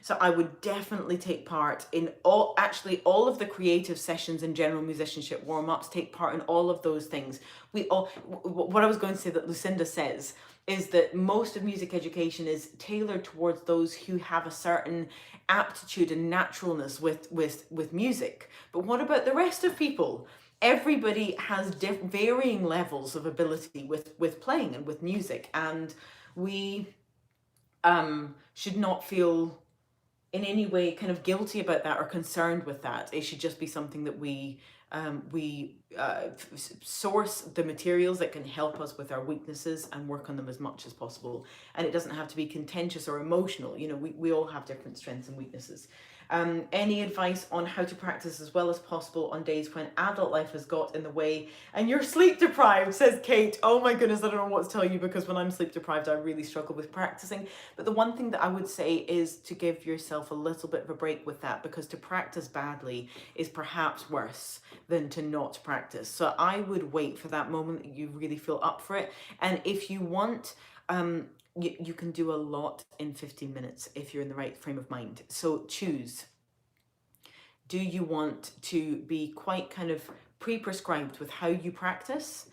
So I would definitely take part in all of the creative sessions and general musicianship warm-ups. Take part in all of those things. What I was going to say that Lucinda says is that most of music education is tailored towards those who have a certain aptitude and naturalness with music. But what about the rest of people? Everybody has varying levels of ability with playing and with music, and we should not feel in any way kind of guilty about that or concerned with that. It should just be something that we source the materials that can help us with our weaknesses and work on them as much as possible. And it doesn't have to be contentious or emotional. You know, we all have different strengths and weaknesses. Any advice on how to practice as well as possible on days when adult life has got in the way and you're sleep deprived, says Kate. Oh my goodness, I don't know what to tell you, because when I'm sleep deprived, I really struggle with practicing. But the one thing that I would say is to give yourself a little bit of a break with that, because to practice badly is perhaps worse than to not practice. So I would wait for that moment that you really feel up for it. And if you want, you can do a lot in 15 minutes if you're in the right frame of mind. So choose. Do you want to be quite kind of pre-prescribed with how you practice?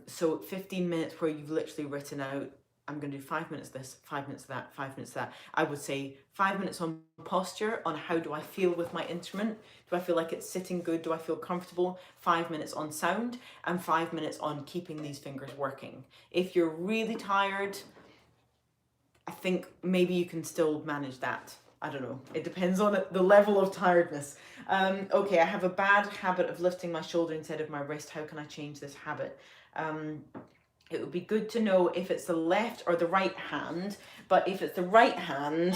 So 15 minutes where you've literally written out, I'm going to do 5 minutes this, 5 minutes that, 5 minutes that. I would say 5 minutes on posture, on how do I feel with my instrument? Do I feel like it's sitting good? Do I feel comfortable? 5 minutes on sound, and 5 minutes on keeping these fingers working. If you're really tired, I think maybe you can still manage that. I don't know. It depends on the level of tiredness. Okay, I have a bad habit of lifting my shoulder instead of my wrist. How can I change this habit? It would be good to know if it's the left or the right hand, but if it's the right hand,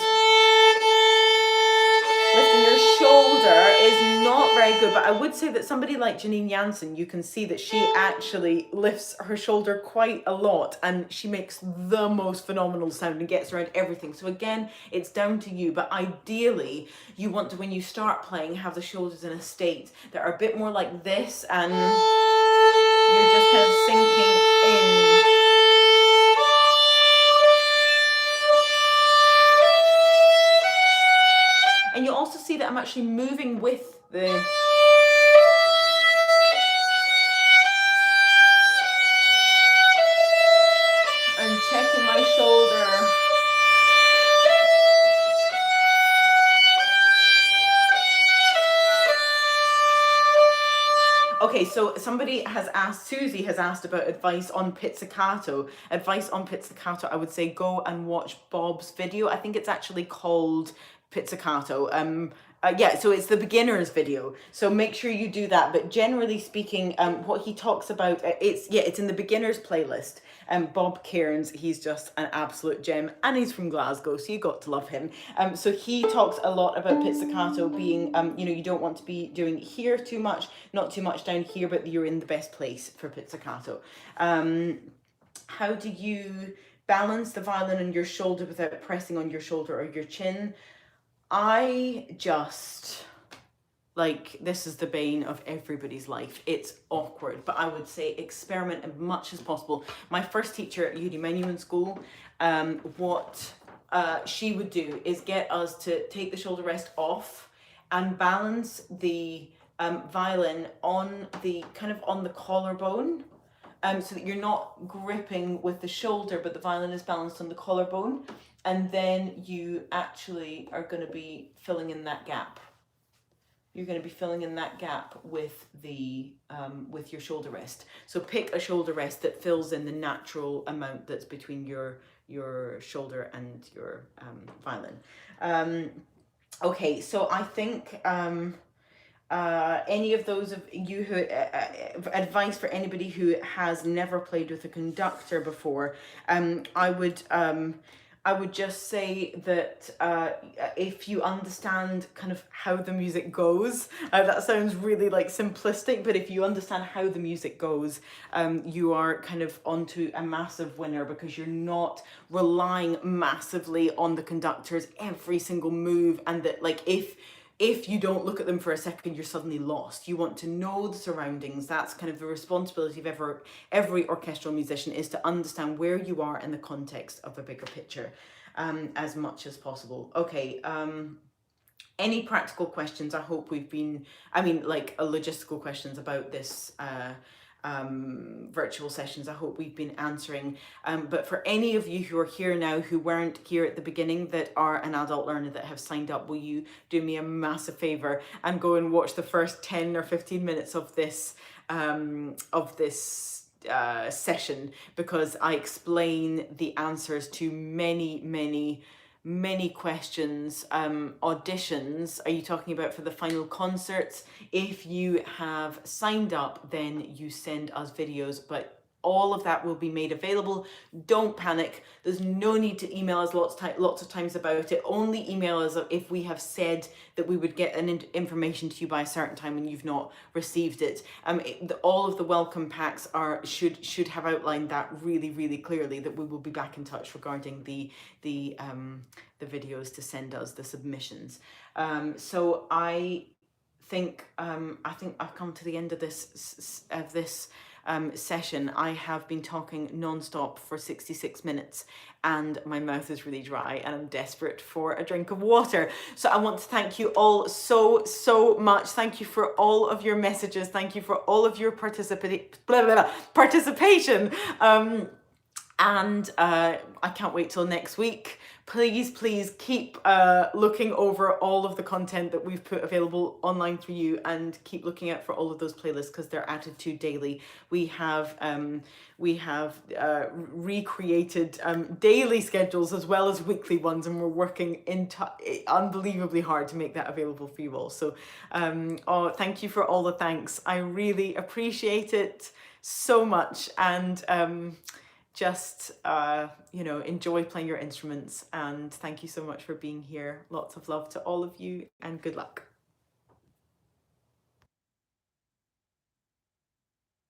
lifting your shoulder is not very good. But I would say that somebody like Janine Jansen, you can see that she actually lifts her shoulder quite a lot, and she makes the most phenomenal sound and gets around everything. So again, it's down to you, but ideally you want to, when you start playing, have the shoulders in a state that are a bit more like this, and you're just kind of sinking in. And you also see that I'm actually moving with the... I'm checking my shoulder. Okay, so somebody has asked, Susie has asked about advice on pizzicato. Advice on pizzicato, I would say go and watch Bob's video. I think it's actually called pizzicato. yeah, so it's the beginners video. So make sure you do that. But generally speaking, what he talks about, it's in the beginners playlist. Bob Cairns, he's just an absolute gem, and he's from Glasgow, so you got to love him. So he talks a lot about pizzicato being, you don't want to be doing here too much, not too much down here, but you're in the best place for pizzicato. How do you balance the violin on your shoulder without pressing on your shoulder or your chin? I just, like, this is the bane of everybody's life. It's awkward, but I would say experiment as much as possible. My first teacher at Uni Menuhin School, what she would do is get us to take the shoulder rest off and balance the violin on the on the collarbone, so that you're not gripping with the shoulder, but the violin is balanced on the collarbone, and then you actually are going to be filling in that gap. You're going to be filling in that gap with the with your shoulder rest. So pick a shoulder rest that fills in the natural amount that's between your shoulder and your violin. Okay, so I think any of those of you who advice for anybody who has never played with a conductor before, I would just say that if you understand kind of how the music goes, that sounds really like simplistic, but if you understand how the music goes, you are kind of onto a massive winner, because you're not relying massively on the conductors every single move, and that, like, if you don't look at them for a second, you're suddenly lost. You want to know the surroundings. That's kind of the responsibility of every orchestral musician, is to understand where you are in the context of a bigger picture, as much as possible. Okay, any practical questions? I hope we've been, like logistical questions about this virtual sessions, I hope we've been answering. But for any of you who are here now who weren't here at the beginning, that are an adult learner that have signed up, will you do me a massive favor and go and watch the first 10 or 15 minutes of this session, because I explain the answers to many questions. Auditions, are you talking about for the final concerts? If you have signed up, then you send us videos, but all of that will be made available. Don't panic. There's no need to email us lots of times about it. Only email us if we have said that we would get information to you by a certain time and you've not received it. All of the welcome packs should have outlined that really clearly, that we will be back in touch regarding the videos to send us, the submissions. So I think I've come to the end of this session. I have been talking non-stop for 66 minutes and my mouth is really dry and I'm desperate for a drink of water. So I want to thank you all so much. Thank you for all of your messages. Thank you for all of your participation. And I can't wait till next week. Please keep looking over all of the content that we've put available online for you, and keep looking out for all of those playlists, because they're added to daily. We have recreated daily schedules as well as weekly ones, and we're working unbelievably hard to make that available for you all. So thank you for all the thanks. I really appreciate it so much, and just enjoy playing your instruments, and thank you so much for being here. Lots of love to all of you, and good luck.